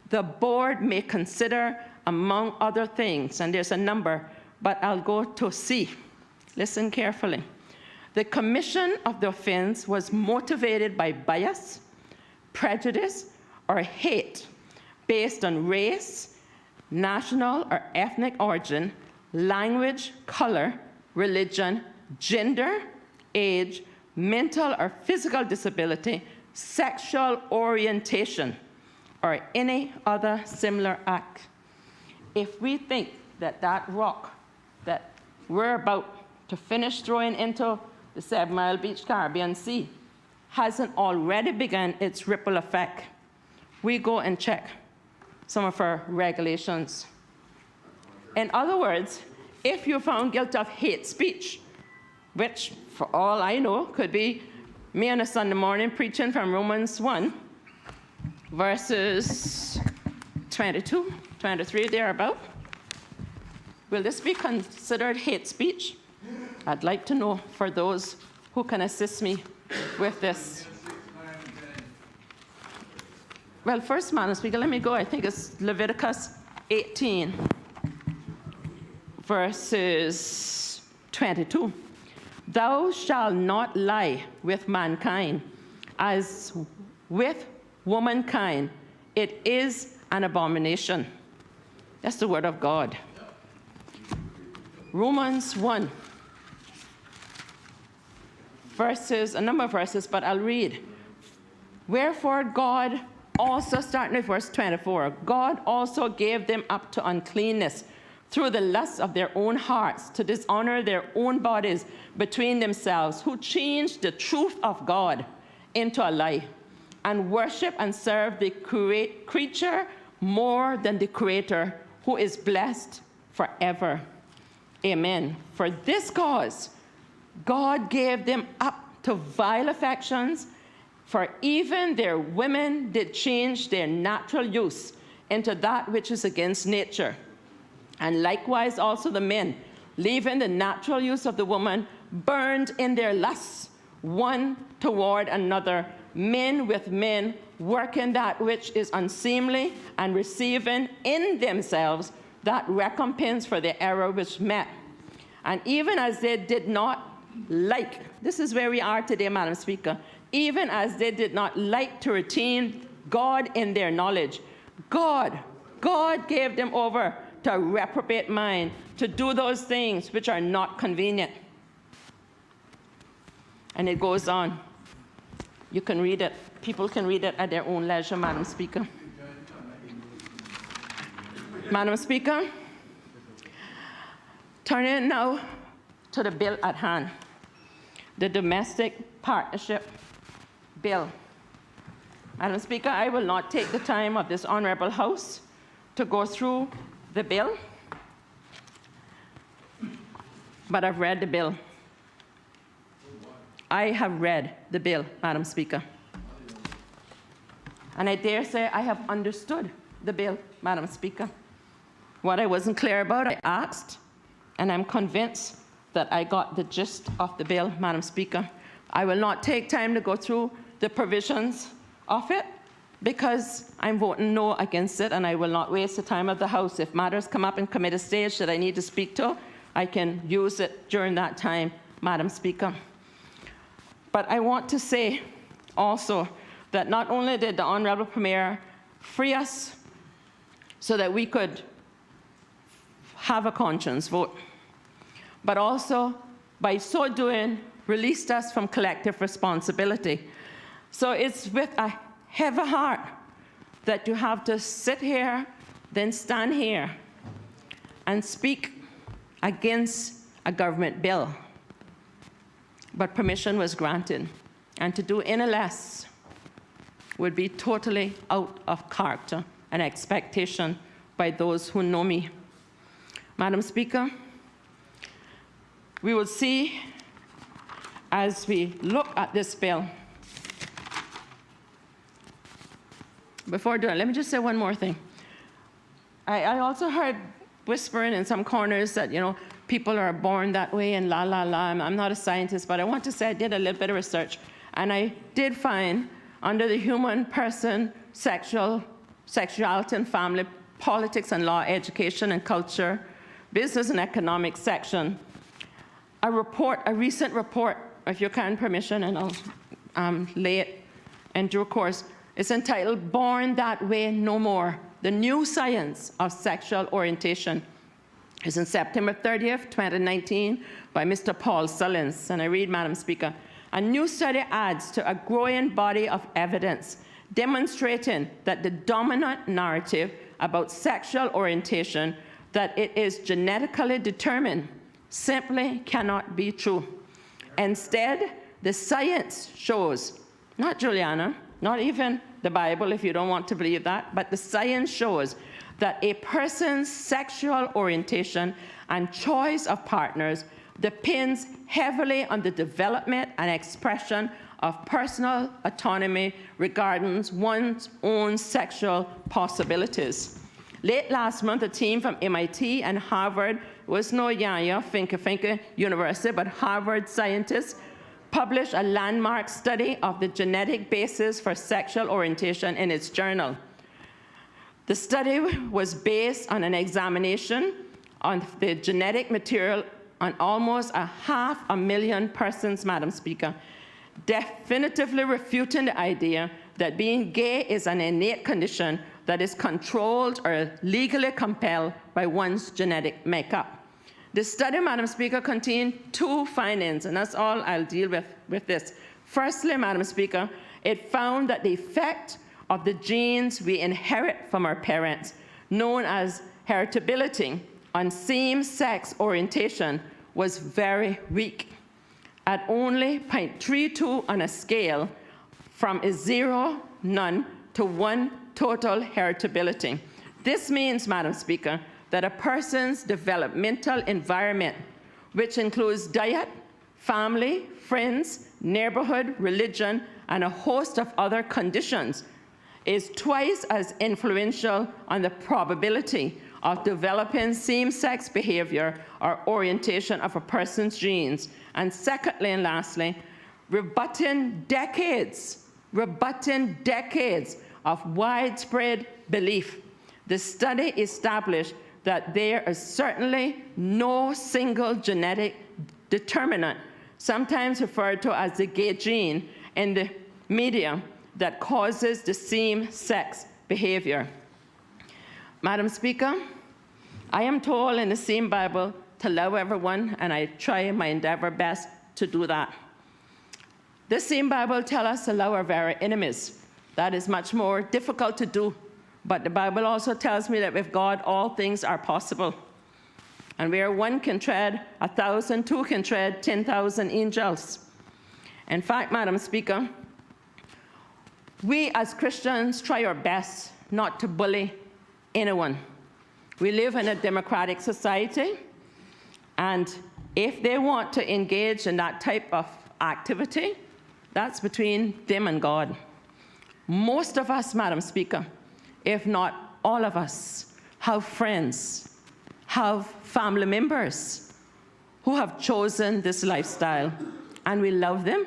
the board may consider, among other things, and there's a number, but I'll go to C. Listen carefully. The commission of the offense was motivated by bias, prejudice, or hate based on race, national or ethnic origin, language, color, religion, gender, age, mental or physical disability, sexual orientation, or any other similar act. If we think that that rock that we're about to finish throwing into the 7 Mile Beach Caribbean Sea hasn't already begun its ripple effect, we go and check some of our regulations. In other words, if you're found guilty of hate speech, which for all I know could be me on a Sunday morning preaching from Romans 1, verses 22, 23, thereabout, will this be considered hate speech? I'd like to know for those who can assist me with this. Well, first, Madam Speaker, let me go. I think it's Leviticus 18, verses 22. Thou shalt not lie with mankind as with womankind. It is an abomination. That's the word of God. Romans 1, verses, a number of verses, but I'll read. Wherefore God also, starting with verse 24, God also gave them up to uncleanness through the lusts of their own hearts, to dishonor their own bodies between themselves, who changed the truth of God into a lie, and worship and serve the creature more than the Creator, who is blessed forever. Amen. For this cause, God gave them up to vile affections, for even their women did change their natural use into that which is against nature. And likewise also the men, leaving the natural use of the woman, burned in their lusts, one toward another, men with men, working that which is unseemly, and receiving in themselves that recompense for the error which met. And even as they did not like, this is where we are today, Madam Speaker, even as they did not like to retain God in their knowledge, God gave them over to a reprobate mind, to do those things which are not convenient. And it goes on. You can read it. People can read it at their own leisure, Madam Speaker. Madam Speaker, turning now to the bill at hand, the Domestic Partnership Bill. Madam Speaker, I will not take the time of this Honourable House to go through the bill, but I've read the bill. I have read the bill, Madam Speaker. And I dare say I have understood the bill, Madam Speaker. What I wasn't clear about, I asked, and I'm convinced that I got the gist of the bill, Madam Speaker. I will not take time to go through the provisions of it, because I'm voting no against it, and I will not waste the time of the House. If matters come up in committee stage that I need to speak to, I can use it during that time, Madam Speaker. But I want to say also that not only did the Honourable Premier free us so that we could have a conscience vote, but also by so doing released us from collective responsibility. So it's with a heavy heart that you have to sit here, then stand here and speak against a government bill. But permission was granted, and to do any less would be totally out of character and expectation by those who know me. Madam Speaker, we will see as we look at this bill. Before doing it, let me just say one more thing. I also heard whispering in some corners that, people are born that way and la, la, la. I'm not a scientist, but I want to say I did a little bit of research, and I did find under the human person, sexuality and family, politics and law, education and culture, Business and Economics section, a recent report, if you can permission, and I'll lay it in due course. It's entitled Born That Way No More, The New Science of Sexual Orientation. It's in September 30th, 2019, by Mr. Paul Sullins. And I read, Madam Speaker, a new study adds to a growing body of evidence demonstrating that the dominant narrative about sexual orientation, that it is genetically determined, simply cannot be true. Instead, the science shows, not Juliana, not even the Bible if you don't want to believe that, but the science shows that a person's sexual orientation and choice of partners depends heavily on the development and expression of personal autonomy regarding one's own sexual possibilities. Late last month, a team from MIT and Harvard, was no Yaya Finke University, but Harvard scientists published a landmark study of the genetic basis for sexual orientation in its journal. The study was based on an examination on the genetic material on almost 500,000 persons, Madam Speaker, definitively refuting the idea that being gay is an innate condition that is controlled or legally compelled by one's genetic makeup. The study, Madam Speaker, contained two findings, and that's all I'll deal with this. Firstly, Madam Speaker, it found that the effect of the genes we inherit from our parents, known as heritability, on same-sex orientation was very weak, at only 0.32 on a scale from a 0, none, to 1 total heritability. This means, Madam Speaker, that a person's developmental environment, which includes diet, family, friends, neighborhood, religion, and a host of other conditions, is twice as influential on the probability of developing same-sex behavior or orientation of a person's genes. And secondly and lastly, rebutting decades of widespread belief. The study established that there is certainly no single genetic determinant, sometimes referred to as the gay gene in the media, that causes the same-sex behavior. Madam Speaker, I am told in the same Bible to love everyone, and I try my endeavor best to do that. This same Bible tells us to love our very enemies. That is much more difficult to do, but the Bible also tells me that with God, all things are possible. And where one can tread 1,000, two can tread 10,000 angels. In fact, Madam Speaker, we as Christians try our best not to bully anyone. We live in a democratic society, and if they want to engage in that type of activity, that's between them and God. Most of us, Madam Speaker, if not all of us, have friends, have family members who have chosen this lifestyle, and we love them.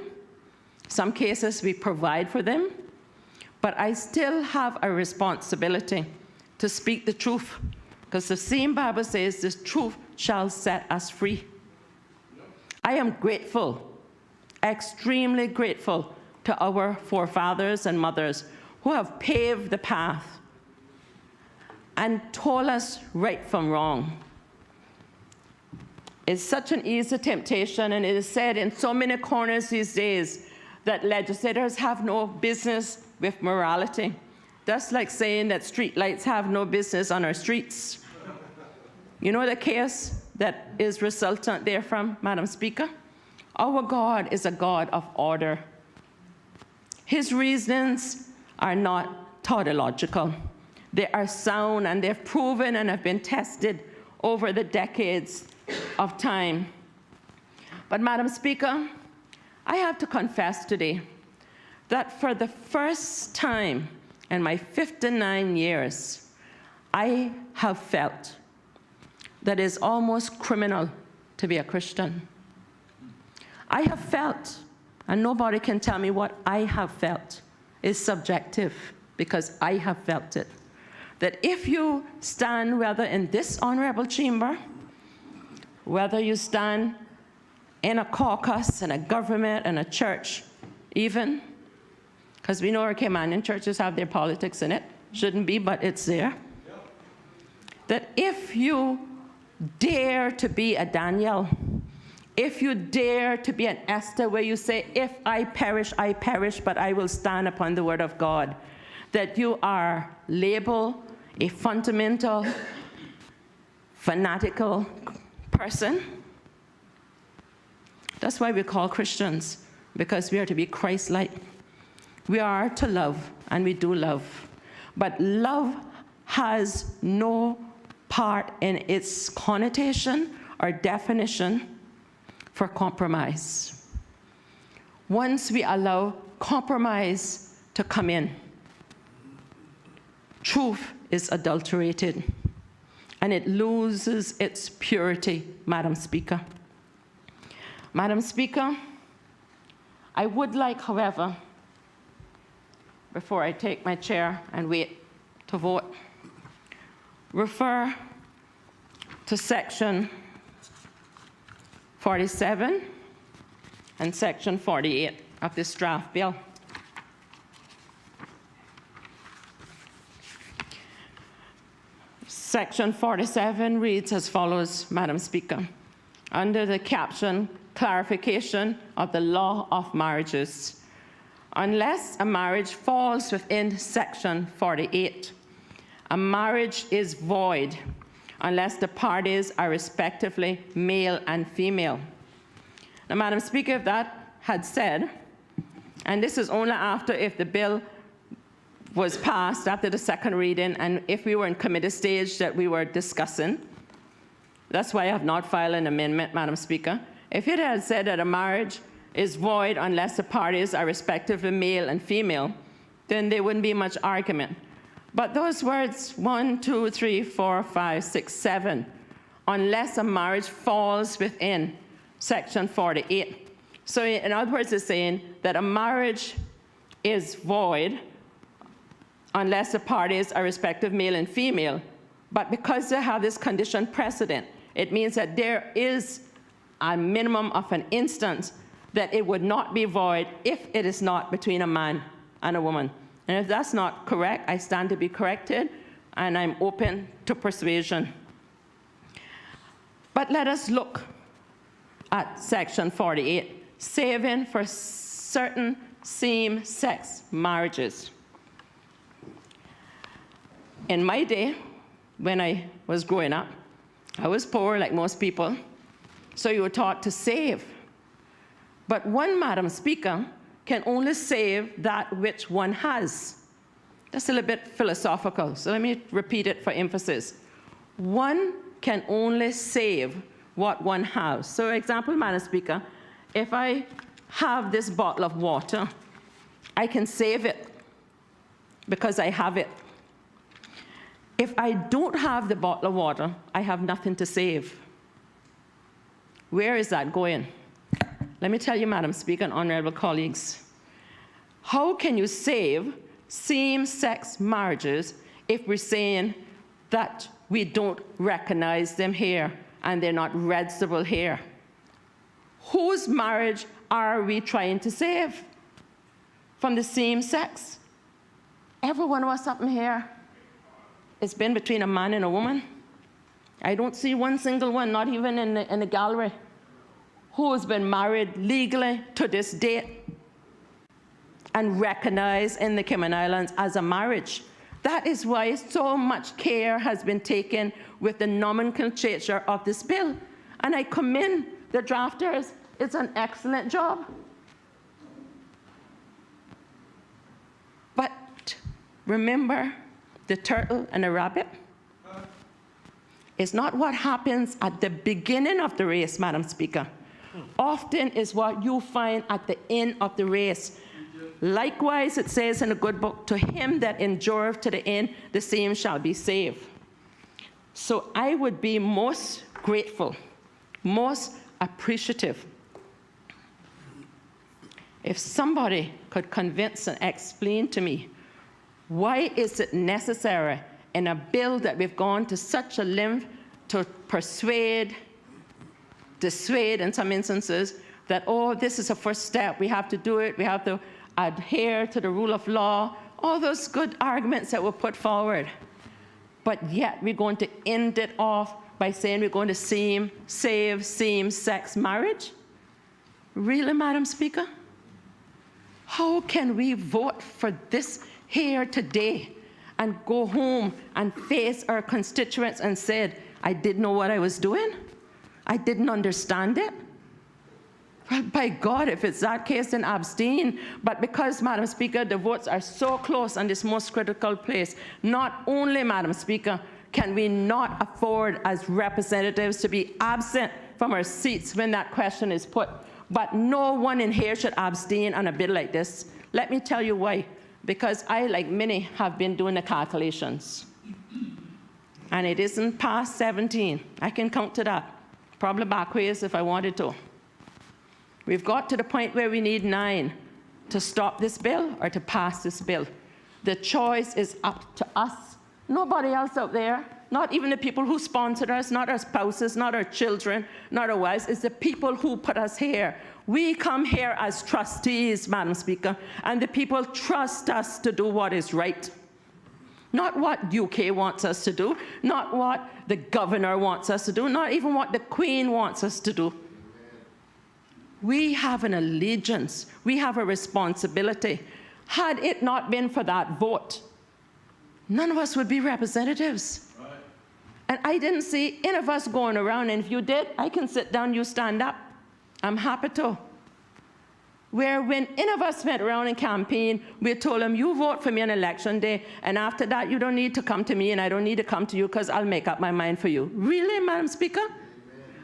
Some cases we provide for them, but I still have a responsibility to speak the truth, because the same Bible says the truth shall set us free. I am grateful, extremely grateful to our forefathers and mothers who have paved the path and told us right from wrong. It's such an easy temptation, and it is said in so many corners these days that legislators have no business with morality. That's like saying that street lights have no business on our streets. You know the case that is resultant therefrom, Madam Speaker? Our God is a God of order. His reasons are not tautological. They are sound, and they've proven and have been tested over the decades of time. But Madam Speaker, I have to confess today that for the first time in my 59 years, I have felt that it's almost criminal to be a Christian. I have felt, and nobody can tell me what I have felt. It's subjective, because I have felt it, that if you stand whether in this honorable chamber whether you stand in a caucus, in a government, in a church, even, because we know our Caymanian churches have their politics in it. Shouldn't be, but it's there. That if you dare to be a Daniel, if you dare to be an Esther, where you say, if I perish, but I will stand upon the word of God, that you are labeled a fundamental, fanatical person. That's why we call Christians, because we are to be Christ-like. We are to love, and we do love. But love has no part in its connotation or definition for compromise. Once we allow compromise to come in, truth is adulterated, and it loses its purity, Madam Speaker. Madam Speaker, I would like, however, before I take my chair and wait to vote, refer to Section 47 and Section 48 of this draft bill. Section 47 reads as follows, Madam Speaker, under the caption, clarification of the law of marriages. Unless a marriage falls within Section 48, a marriage is void unless the parties are respectively male and female. Now, Madam Speaker, if that had said, and this is only after if the bill was passed after the second reading, and if we were in committee stage that we were discussing, that's why I have not filed an amendment, Madam Speaker. If it had said that a marriage is void unless the parties are respectively male and female, then there wouldn't be much argument. But those words, 1, 2, 3, 4, 5, 6, 7, unless a marriage falls within Section 48. So in other words, it's saying that a marriage is void unless the parties are respective male and female. But because they have this condition precedent, it means that there is a minimum of an instance that it would not be void if it is not between a man and a woman. And if that's not correct, I stand to be corrected, and I'm open to persuasion. But let us look at Section 48, saving for certain same-sex marriages. In my day, when I was growing up, I was poor like most people, so you were taught to save. But one, Madam Speaker, can only save that which one has. That's a little bit philosophical, so let me repeat it for emphasis. One can only save what one has. So, for example, Madam Speaker, if I have this bottle of water, I can save it because I have it. If I don't have the bottle of water, I have nothing to save. Where is that going? Let me tell you, Madam Speaker and honorable colleagues, how can you save same-sex marriages if we're saying that we don't recognize them here and they're not registrable here? Whose marriage are we trying to save from the same sex? Every one of us up in here, it's been between a man and a woman. I don't see one single one, not even in the gallery, who has been married legally to this date and recognized in the Cayman Islands as a marriage. That is why so much care has been taken with the nomenclature of this bill. And I commend the drafters. It's an excellent job. But remember the turtle and the rabbit? It's not what happens at the beginning of the race, Madam Speaker. Often is what you find at the end of the race. Likewise, it says in the good book, to him that endureth to the end, the same shall be saved. So I would be most grateful, most appreciative, if somebody could convince and explain to me why is it necessary in a bill that we've gone to such a length to persuade dissuade in some instances that, oh, this is a first step, we have to do it, we have to adhere to the rule of law, all those good arguments that were put forward. But yet we're going to end it off by saying we're going to save same-sex marriage? Really, Madam Speaker? How can we vote for this here today and go home and face our constituents and say, I didn't know what I was doing? I didn't understand it? Well, by God, if it's that case, then abstain. But because, Madam Speaker, the votes are so close on this most critical place, not only, Madam Speaker, can we not afford as representatives to be absent from our seats when that question is put, but no one in here should abstain on a bill like this. Let me tell you why. Because I, like many, have been doing the calculations. And it isn't past 17. I can count to that. Probably backwards if I wanted to. We've got to the point where we need 9 to stop this bill or to pass this bill. The choice is up to us. Nobody else out there, not even the people who sponsored us, not our spouses, not our children, not our wives. It's the people who put us here. We come here as trustees, Madam Speaker, and the people trust us to do what is right. Not what UK wants us to do, not what the governor wants us to do, not even what the Queen wants us to do. We have an allegiance. We have a responsibility. Had it not been for that vote, none of us would be representatives. Right. And I didn't see any of us going around, and if you did, I can sit down, you stand up. I'm happy to. Where when any of us went around and campaigned, we told them, you vote for me on election day, and after that, you don't need to come to me, and I don't need to come to you because I'll make up my mind for you. Really, Madam Speaker? Amen.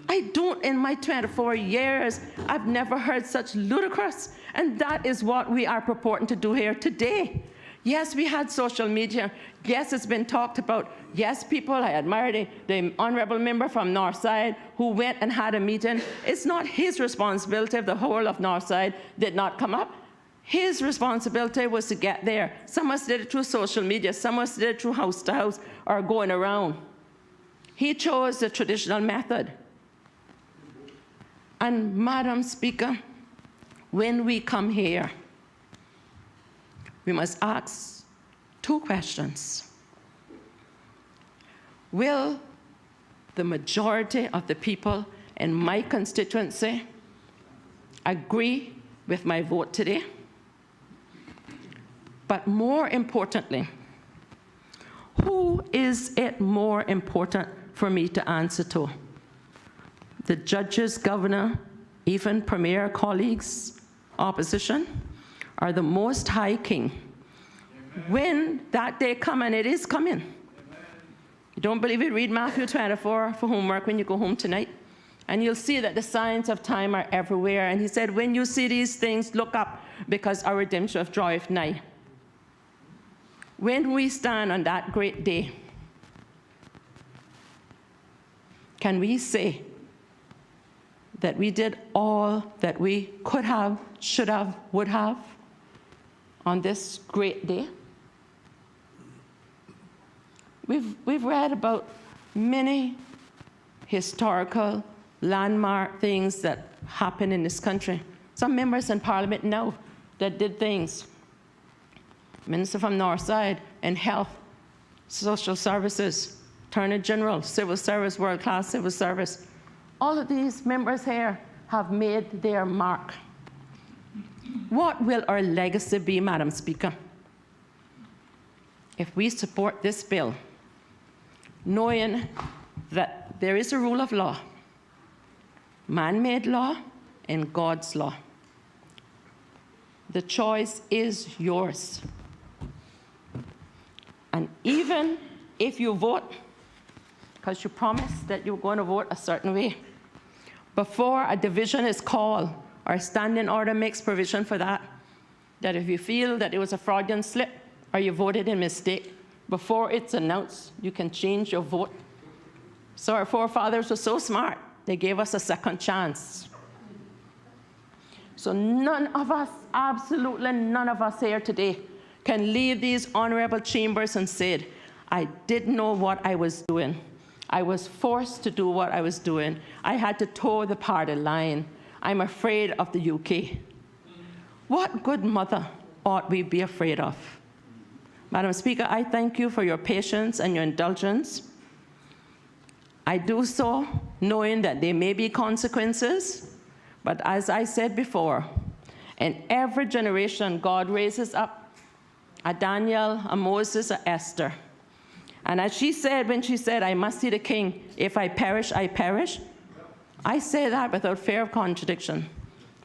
I don't, in my 24 years, I've never heard such ludicrous, and that is what we are purporting to do here today. Yes, we had social media. Yes, it's been talked about. Yes, people, I admire the honourable member from Northside who went and had a meeting. It's not his responsibility if the whole of Northside did not come up. His responsibility was to get there. Some of us did it through social media. Some of us did it through house to house or going around. He chose the traditional method. And Madam Speaker, when we come here, we must ask 2 questions. Will the majority of the people in my constituency agree with my vote today? But more importantly, who is it more important for me to answer to? The judges, governor, even premier colleagues, opposition, or the Most High King? Amen. When that day comes, and it is coming. Amen. You don't believe it? Read Matthew 24 for homework when you go home tonight. And you'll see that the signs of time are everywhere. And he said, when you see these things, look up, because our redemption draweth nigh. When we stand on that great day, can we say that we did all that we could have, should have, would have on this great day? We've read about many historical landmark things that happen in this country. Some members in Parliament know that did things. Minister from Northside in health, social services, Attorney General, civil service, world-class civil service. All of these members here have made their mark. What will our legacy be, Madam Speaker, if we support this bill, knowing that there is a rule of law, man-made law and God's law? The choice is yours. And even if you vote, because you promised that you're going to vote a certain way, before a division is called, our standing order makes provision for that, that if you feel that it was a fraudulent slip or you voted in mistake, before it's announced, you can change your vote. So our forefathers were so smart, they gave us a second chance. So none of us, absolutely none of us here today, can leave these honorable chambers and say, I didn't know what I was doing. I was forced to do what I was doing. I had to toe the party line. I'm afraid of the UK. What good mother ought we be afraid of? Madam Speaker, I thank you for your patience and your indulgence. I do so knowing that there may be consequences, but as I said before, in every generation, God raises up a Daniel, a Moses, a Esther. And as she said, when she said, I must see the king, if I perish, I perish, I say that without fear of contradiction.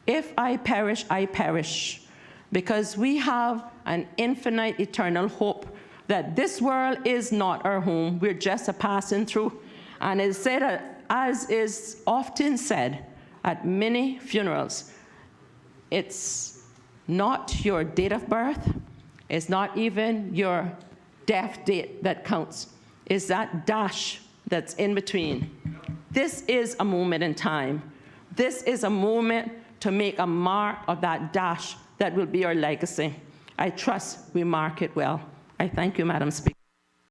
If I perish, I perish. Because we have an infinite, eternal hope that this world is not our home. We're just a passing through. And it's said, as is often said at many funerals, it's not your date of birth, it's not even your death date that counts. It's that dash that's in between. This is a moment in time. This is a moment to make a mark of that dash that will be our legacy. I trust we mark it well. I thank you, Madam Speaker.